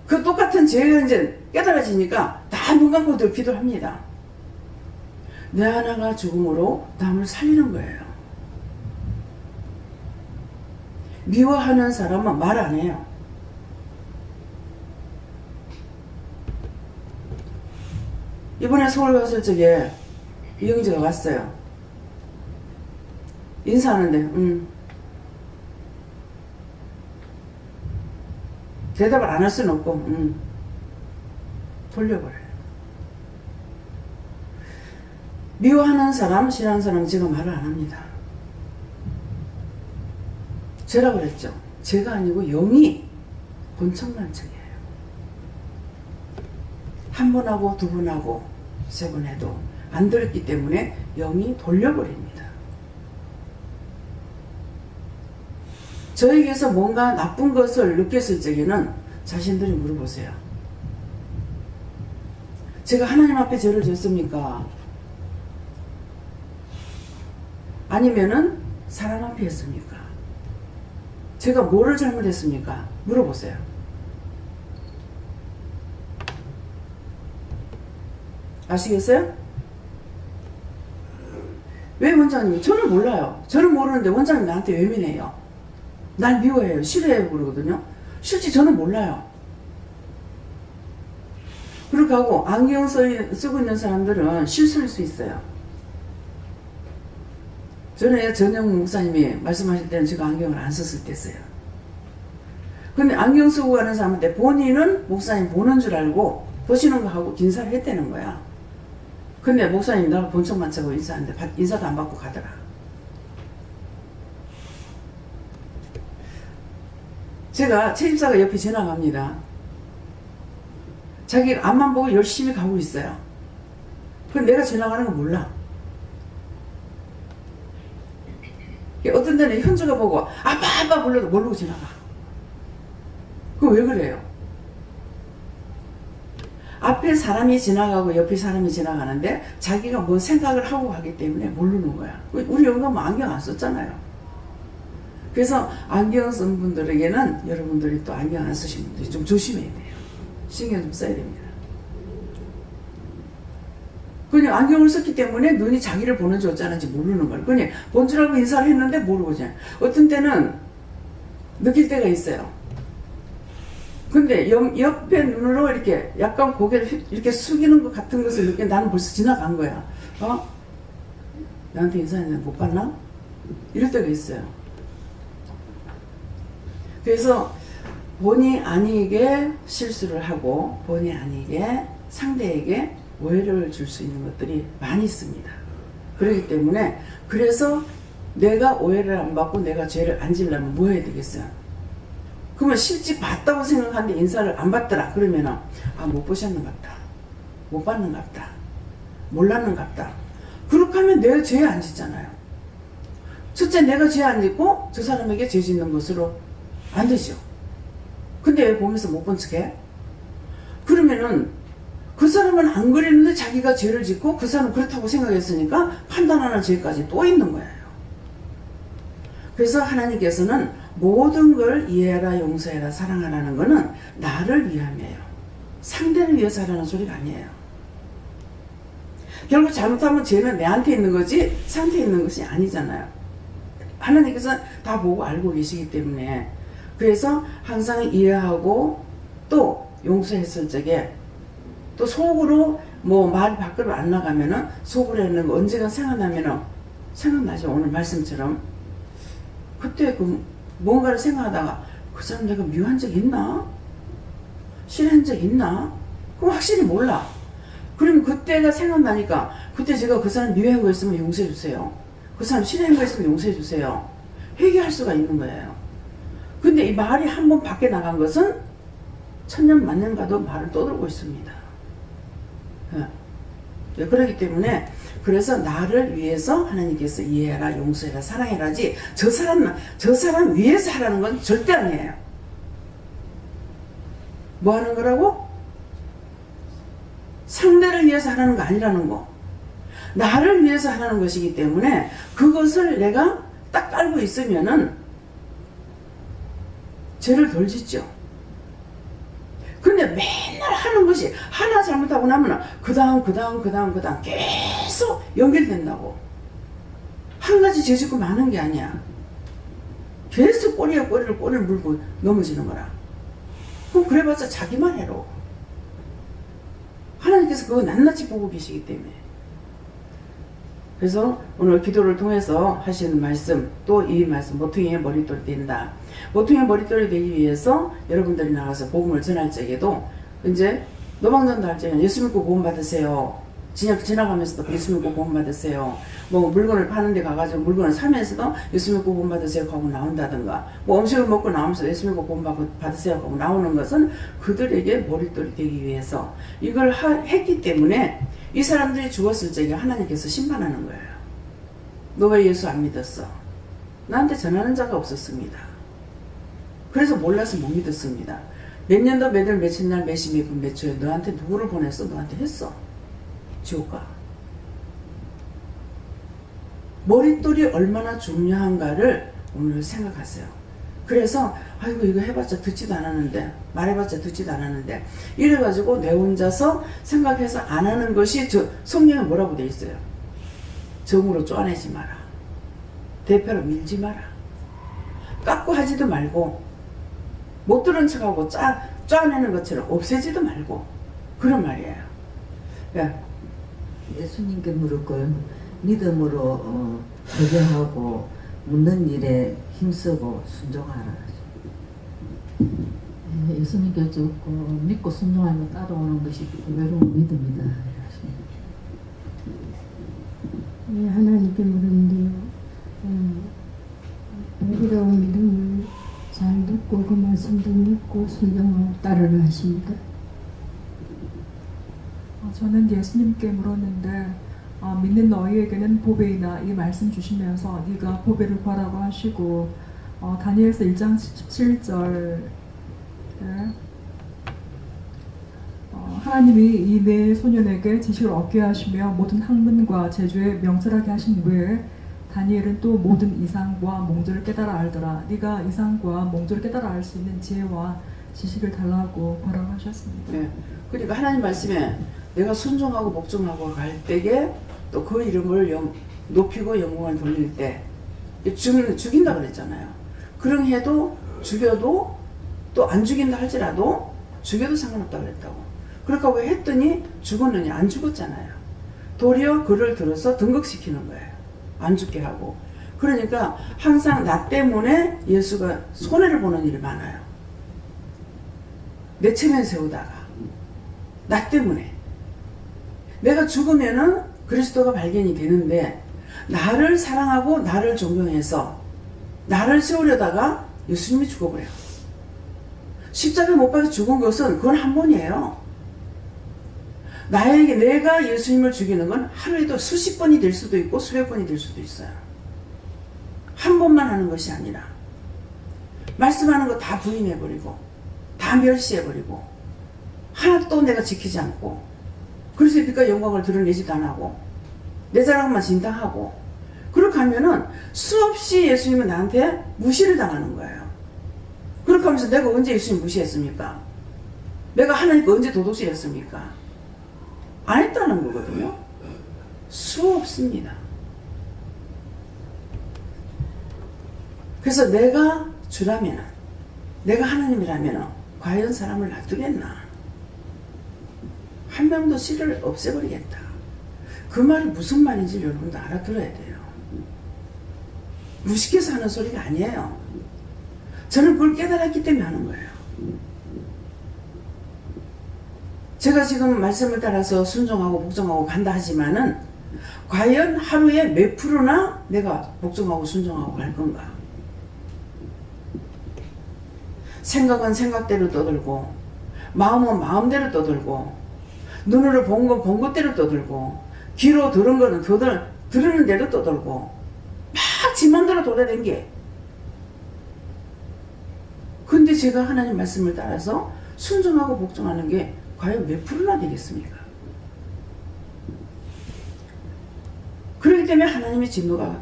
그 똑같은 죄가 이제 깨달아지니까 다 눈 감고 늘 기도를 합니다. 내 하나가 죽음으로 남을 살리는 거예요. 미워하는 사람은 말 안 해요. 이번에 서울 갔을 적에 이영지가 왔어요. 인사하는데 대답을 안 할 수는 없고 돌려버려요. 미워하는 사람, 싫어하는 사람 제가 말을 안 합니다. 죄라 그랬죠. 죄가 아니고 영이 본청만청이에요. 한 번 하고 두 번 하고 세 번 해도 안 들었기 때문에 영이 돌려버립니다. 저에게서 뭔가 나쁜 것을 느꼈을 적에는 자신들이 물어보세요. 제가 하나님 앞에 죄를 졌습니까? 아니면은 사람 앞에 했습니까? 제가 뭐를 잘못했습니까? 물어보세요. 아시겠어요? 왜 원장님? 저는 몰라요. 저는 모르는데 원장님 나한테 외면해요. 날 미워해요. 싫어해요. 그러거든요. 실제 저는 몰라요. 그렇게 하고 안경 쓰고 있는 사람들은 실수할 수 있어요. 전에 전영 목사님이 말씀하실 때는 제가 안경을 안 썼을 때였어요. 근데 안경 쓰고 가는 사람한테 본인은 목사님 보는 줄 알고 보시는 거 하고 인사를 했다는 거야. 근데 목사님 나를 본청만 차고 인사하는데 인사도 안 받고 가더라. 제가 채집사가 옆에 지나갑니다. 자기 앞만 보고 열심히 가고 있어요. 근데 내가 지나가는 거 몰라. 어떤 데는 현주가 보고 아빠 불러도 모르고 지나가. 그거 왜 그래요? 앞에 사람이 지나가고 옆에 사람이 지나가는데 자기가 뭐 생각을 하고 가기 때문에 모르는 거야. 우리 영감 뭐 안경 안 썼잖아요. 그래서 안경 쓴 분들에게는 여러분들이 또 안경 안 쓰신 분들이 좀 조심해야 돼요. 신경 좀 써야 됩니다. 그냥 안경을 썼기 때문에 눈이 자기를 보는지 어쩌는지 모르는 거예요. 그냥 본 줄 알고 인사를 했는데 모르고 그냥. 어떤 때는 느낄 때가 있어요. 근데 옆에 눈으로 이렇게 약간 고개를 이렇게 숙이는 것 같은 것을 느끼 나는 벌써 지나간 거야. 나한테 인사했는데 못 봤나? 이럴 때가 있어요. 그래서 본의 아니게 실수를 하고 본의 아니게 상대에게 오해를 줄 수 있는 것들이 많이 있습니다. 그렇기 때문에 그래서 내가 오해를 안 받고 내가 죄를 안 지려면 뭐 해야 되겠어요? 그러면 실제 봤다고 생각하는데 인사를 안 받더라. 그러면은 못 보셨는 것 같다. 못 봤는 것 같다. 몰랐는 것 같다. 그렇게 하면 내가 죄 안 짓잖아요. 첫째 내가 죄 안 짓고 저 사람에게 죄 짓는 것으로 안 되죠. 근데 왜 보면서 못 본 척해? 그러면은 그 사람은 안 그랬는데 자기가 죄를 짓고 그 사람은 그렇다고 생각했으니까 판단하는 죄까지 또 있는 거예요. 그래서 하나님께서는 모든 걸 이해하라, 용서해라, 사랑하라는 거는 나를 위함이에요. 상대를 위해서 하라는 소리가 아니에요. 결국 잘못하면 죄는 내한테 있는 거지 상대에 있는 것이 아니잖아요. 하나님께서 다 보고 알고 계시기 때문에 그래서 항상 이해하고 또 용서했을 적에 또 속으로 뭐 말 밖으로 안 나가면은 속으로 했는 거 언제가 생각나면은 생각나죠. 오늘 말씀처럼 그때 그 뭔가를 생각하다가 그 사람 내가 미워한 적 있나? 싫어한 적 있나? 그럼 확실히 몰라. 그러면 그때가 생각나니까 그때 제가 그 사람 미워한 거 있으면 용서해 주세요. 그 사람 싫어한 거 있으면 용서해 주세요. 회개할 수가 있는 거예요. 근데 이 말이 한 번 밖에 나간 것은 천년 만년 가도 말을 떠들고 있습니다. 그렇기 때문에 그래서 나를 위해서 하나님께서 이해해라, 용서해라, 사랑해라지 저 사람 위해서 하라는 건 절대 아니에요. 뭐 하는 거라고? 상대를 위해서 하라는 거 아니라는 거. 나를 위해서 하라는 것이기 때문에 그것을 내가 딱 깔고 있으면은 죄를 덜 짓죠. 근데 맨날 하는 것이 하나 잘못하고 나면 그 다음 계속 연결된다고. 한 가지 죄 짓고 마는 게 아니야. 계속 꼬리를 물고 넘어지는 거라. 그럼 그래봤자 자기만 해로. 하나님께서 그거 낱낱이 보고 계시기 때문에. 그래서 오늘 기도를 통해서 하시는 말씀, 또 이 말씀, 모퉁이의 머릿돌이 된다. 모퉁이의 머릿돌이 되기 위해서 여러분들이 나가서 복음을 전할 적에도 이제 노방전도 할 적에는 예수 믿고 구원 받으세요. 지나가면서도 예수 믿고 구원 받으세요. 뭐 물건을 파는 데 가가지고 물건을 사면서도 예수 믿고 구원 받으세요 하고 나온다든가, 뭐 음식을 먹고 나오면서 예수 믿고 구원 받으세요 하고 나오는 것은 그들에게 머릿돌이 되기 위해서 이걸 했기 때문에 이 사람들이 죽었을 적에 하나님께서 심판하는 거예요. 너가 예수 안 믿었어. 나한테 전하는 자가 없었습니다. 그래서 몰라서 못 믿었습니다. 몇 년도 몇 월 며칠 날 몇시 몇 분 몇 초에 너한테 누구를 보냈어? 너한테 했어. 지옥가. 머릿돌이 얼마나 중요한가를 오늘 생각하세요. 그래서 아이고 이거 해봤자 듣지도 않았는데, 말해봤자 듣지도 않았는데, 이래가지고 내 혼자서 생각해서 안 하는 것이 성경에 뭐라고 돼 있어요? 정으로 쪼아내지 마라. 대표로 밀지 마라. 깎고 하지도 말고, 못 들은 척하고 쪼아내는 것처럼 없애지도 말고, 그런 말이에요. 예수님께 물을 걸 믿음으로 회개하고 묻는 일에 힘쓰고 순종하라. 예수님께 죽고 믿고 순종하며 따라오는 것이 외로운 믿음이다. 예, 하나님께 물었는데요. 외로운 믿음을 잘 듣고 그 말씀도 믿고 순종하고 따르라 하십니다. 저는 예수님께 물었는데 믿는 너희에게는 보배이나 이 말씀 주시면서 네가 보배를 구하라고 하시고 다니엘서 1장 17절 하나님이 이 네 소년에게 지식을 얻게 하시며 모든 학문과 제주에 명철하게 하신 후에 다니엘은 또 모든 이상과 몽조를 깨달아 알더라. 네가 이상과 몽조를 깨달아 알 수 있는 지혜와 지식을 달라고 뭐라고 하셨습니다. 네. 그러니까 하나님 말씀에 내가 순종하고 복종하고 갈 때에 또 그 이름을 높이고 영광을 돌릴 때 죽인다 그랬잖아요. 그런 해도 죽여도 또 안 죽인다 할지라도 죽여도 상관없다고 그랬다고. 그렇게 하고 했더니 죽었느냐? 안 죽었잖아요. 도리어 그를 들어서 등극시키는 거예요. 안 죽게 하고. 그러니까 항상 나 때문에 예수가 손해를 보는 일이 많아요. 내 체면 세우다가 나 때문에 내가 죽으면은 그리스도가 발견이 되는데 나를 사랑하고 나를 존경해서 나를 세우려다가 예수님이 죽어버려요. 십자가에 못 박혀 죽은 것은 그건 한 번이에요. 나에게 내가 예수님을 죽이는 건 하루에도 수십 번이 될 수도 있고 수백 번이 될 수도 있어요. 한 번만 하는 것이 아니라 말씀하는 거 다 부인해버리고 다 멸시해버리고 하나도 내가 지키지 않고 그래서 그러니까 영광을 드러내지도 안 하고 내 자랑만 진당하고 그렇게 하면은 수없이 예수님은 나한테 무시를 당하는 거예요. 그렇게 하면서 내가 언제 예수님 무시했습니까? 내가 하나님께 언제 도둑질했습니까? 안 했다는 거거든요. 수없습니다. 그래서 내가 주라면, 내가 하나님이라면 과연 사람을 놔두겠나? 한 명도 씨를 없애버리겠다. 그 말이 무슨 말인지 여러분도 알아들어야 돼요. 무식해서 하는 소리가 아니에요. 저는 그걸 깨달았기 때문에 하는 거예요. 제가 지금 말씀을 따라서 순종하고 복종하고 간다 하지만은 과연 하루에 몇 프로나 내가 복종하고 순종하고 갈 건가? 생각은 생각대로 떠들고 마음은 마음대로 떠들고 눈으로 본 건 본 것대로 떠들고 귀로 들은 거는 들으는 대로 떠들고 막 지 맘대로 돌아다니게. 근데 제가 하나님 말씀을 따라서 순종하고 복종하는 게 과연 몇 프로나 되겠습니까? 그렇기 때문에 하나님의 진노가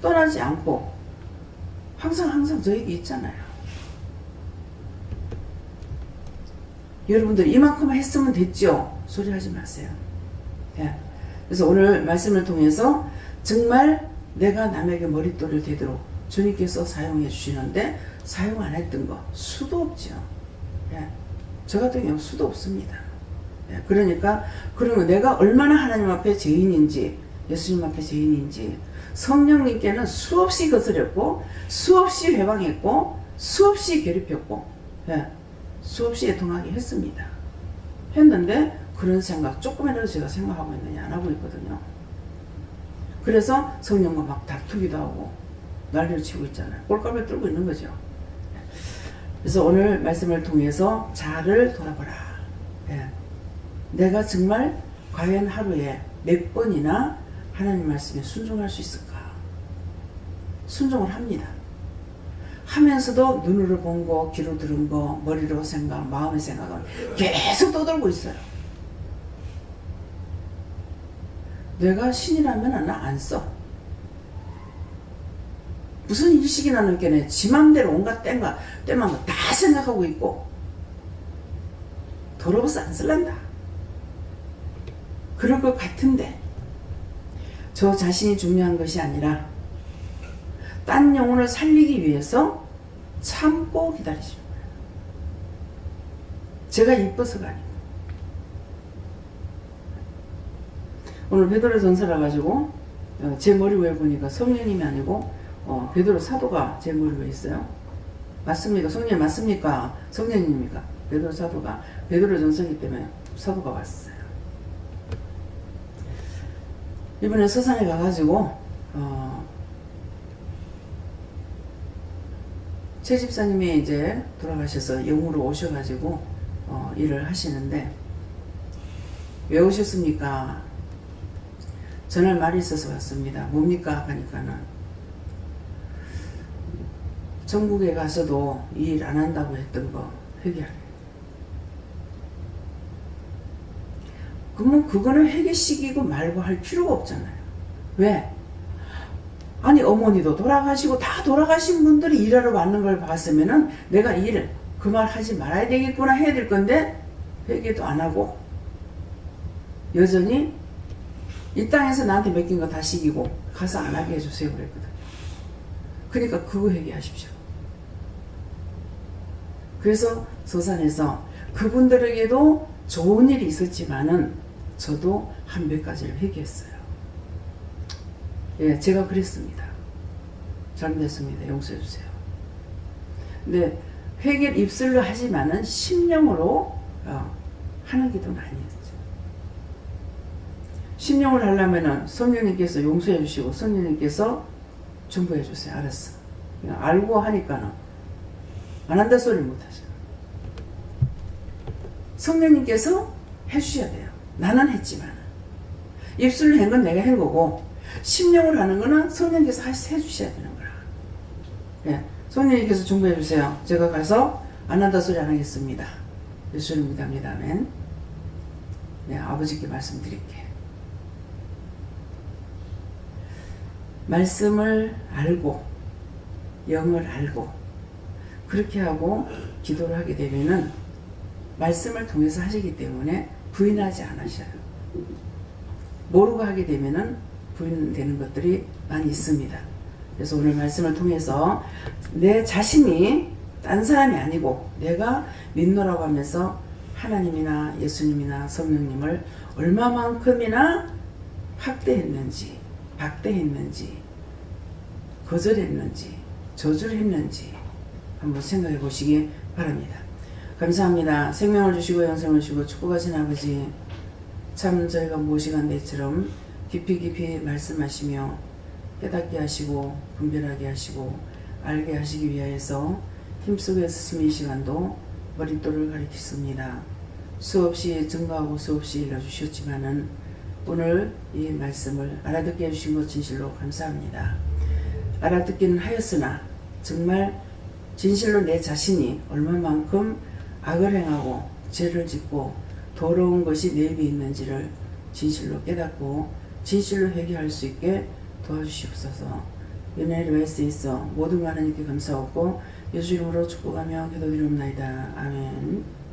떠나지 않고 항상 저에게 있잖아요. 여러분들 이만큼 했으면 됐죠? 소리 하지 마세요. 예. 그래서 오늘 말씀을 통해서 정말 내가 남에게 머릿돌을 대도록 주님께서 사용해 주시는데 사용 안 했던 거 수도 없죠. 예. 저 같은 경우 수도 없습니다. 예. 그러니까 그러면 내가 얼마나 하나님 앞에 죄인인지 예수님 앞에 죄인인지 성령님께는 수없이 거스렸고 수없이 회방했고 수없이 괴롭혔고 예. 수없이 애통하게 했습니다. 했는데 그런 생각 조금이라도 제가 생각하고 있느냐 안 하고 있거든요. 그래서 성령과 막 다투기도 하고 난리를 치고 있잖아요. 꼴값을 들고 있는 거죠. 그래서 오늘 말씀을 통해서 자아를 돌아보라. 예. 내가 정말 과연 하루에 몇 번이나 하나님 말씀에 순종할 수 있을까? 순종을 합니다. 하면서도 눈으로 본 거, 귀로 들은 거, 머리로 생각, 마음의 생각을 계속 떠들고 있어요. 내가 신이라면 나 안 써. 무슨 일식이나 느껴내. 지 맘대로 온갖 때만 다 생각하고 있고 더러워서 안 쓸란다. 그럴 것 같은데 저 자신이 중요한 것이 아니라 딴 영혼을 살리기 위해서 참고 기다리시는 거예요. 제가 이뻐서가 아니고. 오늘 베드로 전서라 가지고 제 머리 위에 보니까 성령님이 아니고 베드로 사도가 제 머리 위에 있어요. 맞습니까? 성령 맞습니까? 성령님입니까? 베드로 사도가 베드로 전서이기 때문에 사도가 왔어요. 이번에 서산에 가가지고 최 집사님이 이제 돌아가셔서 영으로 오셔가지고 일을 하시는데 왜 오셨습니까? 전할 말이 있어서 왔습니다. 뭡니까? 하니까는 전국에 가서도 이 일 안 한다고 했던 거 회개하래. 그러면 그거는 회개시키고 말고 할 필요가 없잖아요. 왜? 아니 어머니도 돌아가시고 다 돌아가신 분들이 일하러 왔는 걸 봤으면은 내가 이 일 그 말 하지 말아야 되겠구나 해야 될 건데 회개도 안 하고 여전히 이 땅에서 나한테 맡긴 거 다 시키고 가서 안 하게 해주세요 그랬거든. 그러니까 그거 회개하십시오. 그래서 서산에서 그분들에게도 좋은 일이 있었지만은 저도 한 몇 가지를 회개했어요. 예, 제가 그랬습니다. 잘못했습니다. 용서해주세요. 근데 회개를 입술로 하지만은 심령으로 하는 기도는 아니었죠. 심령을 하려면은 성령님께서 용서해 주시고 성령님께서 중보해 주세요. 알았어. 그냥 알고 하니까는 안 한다 소리를 못 하죠. 성령님께서 해주셔야 돼요. 나는 했지만 입술로 한 건 내가 한 거고 심령을 하는 거는 성령님께서 해주셔야 되는 거라. 예, 성령님께서 중보해 주세요. 제가 가서 안 한다 소리 안 하겠습니다. 예수님 믿습니다. 아멘. 네, 아버지께 말씀드릴게. 말씀을 알고 영을 알고 그렇게 하고 기도를 하게 되면은 말씀을 통해서 하시기 때문에 부인하지 않으셔요. 모르고 하게 되면은 부인되는 것들이 많이 있습니다. 그래서 오늘 말씀을 통해서 내 자신이 딴 사람이 아니고 내가 믿노라고 하면서 하나님이나 예수님이나 성령님을 얼마만큼이나 학대했는지 박대했는지 거절했는지 저주를 했는지 한번 생각해 보시기 바랍니다. 감사합니다. 생명을 주시고 영생을 주시고 축복하신 아버지, 참 저희가 무엇이간 내처럼 깊이 말씀하시며 깨닫게 하시고 분별하게 하시고 알게 하시기 위하여서 힘속에 스승의 시간도 머릿돌을 가리켰습니다. 수없이 증거하고 수없이 일러주셨지만은 오늘 이 말씀을 알아듣게 해주신 것 진실로 감사합니다. 알아듣기는 하였으나 정말 진실로 내 자신이 얼마만큼 악을 행하고 죄를 짓고 더러운 것이 내 입에 있는지를 진실로 깨닫고 진실로 회개할 수 있게 도와주시옵소서. 은혜를 할 수 있어 모든 거 하나님께 감사하고 예수 이름으로 축복하며 기도드리옵나이다. 아멘.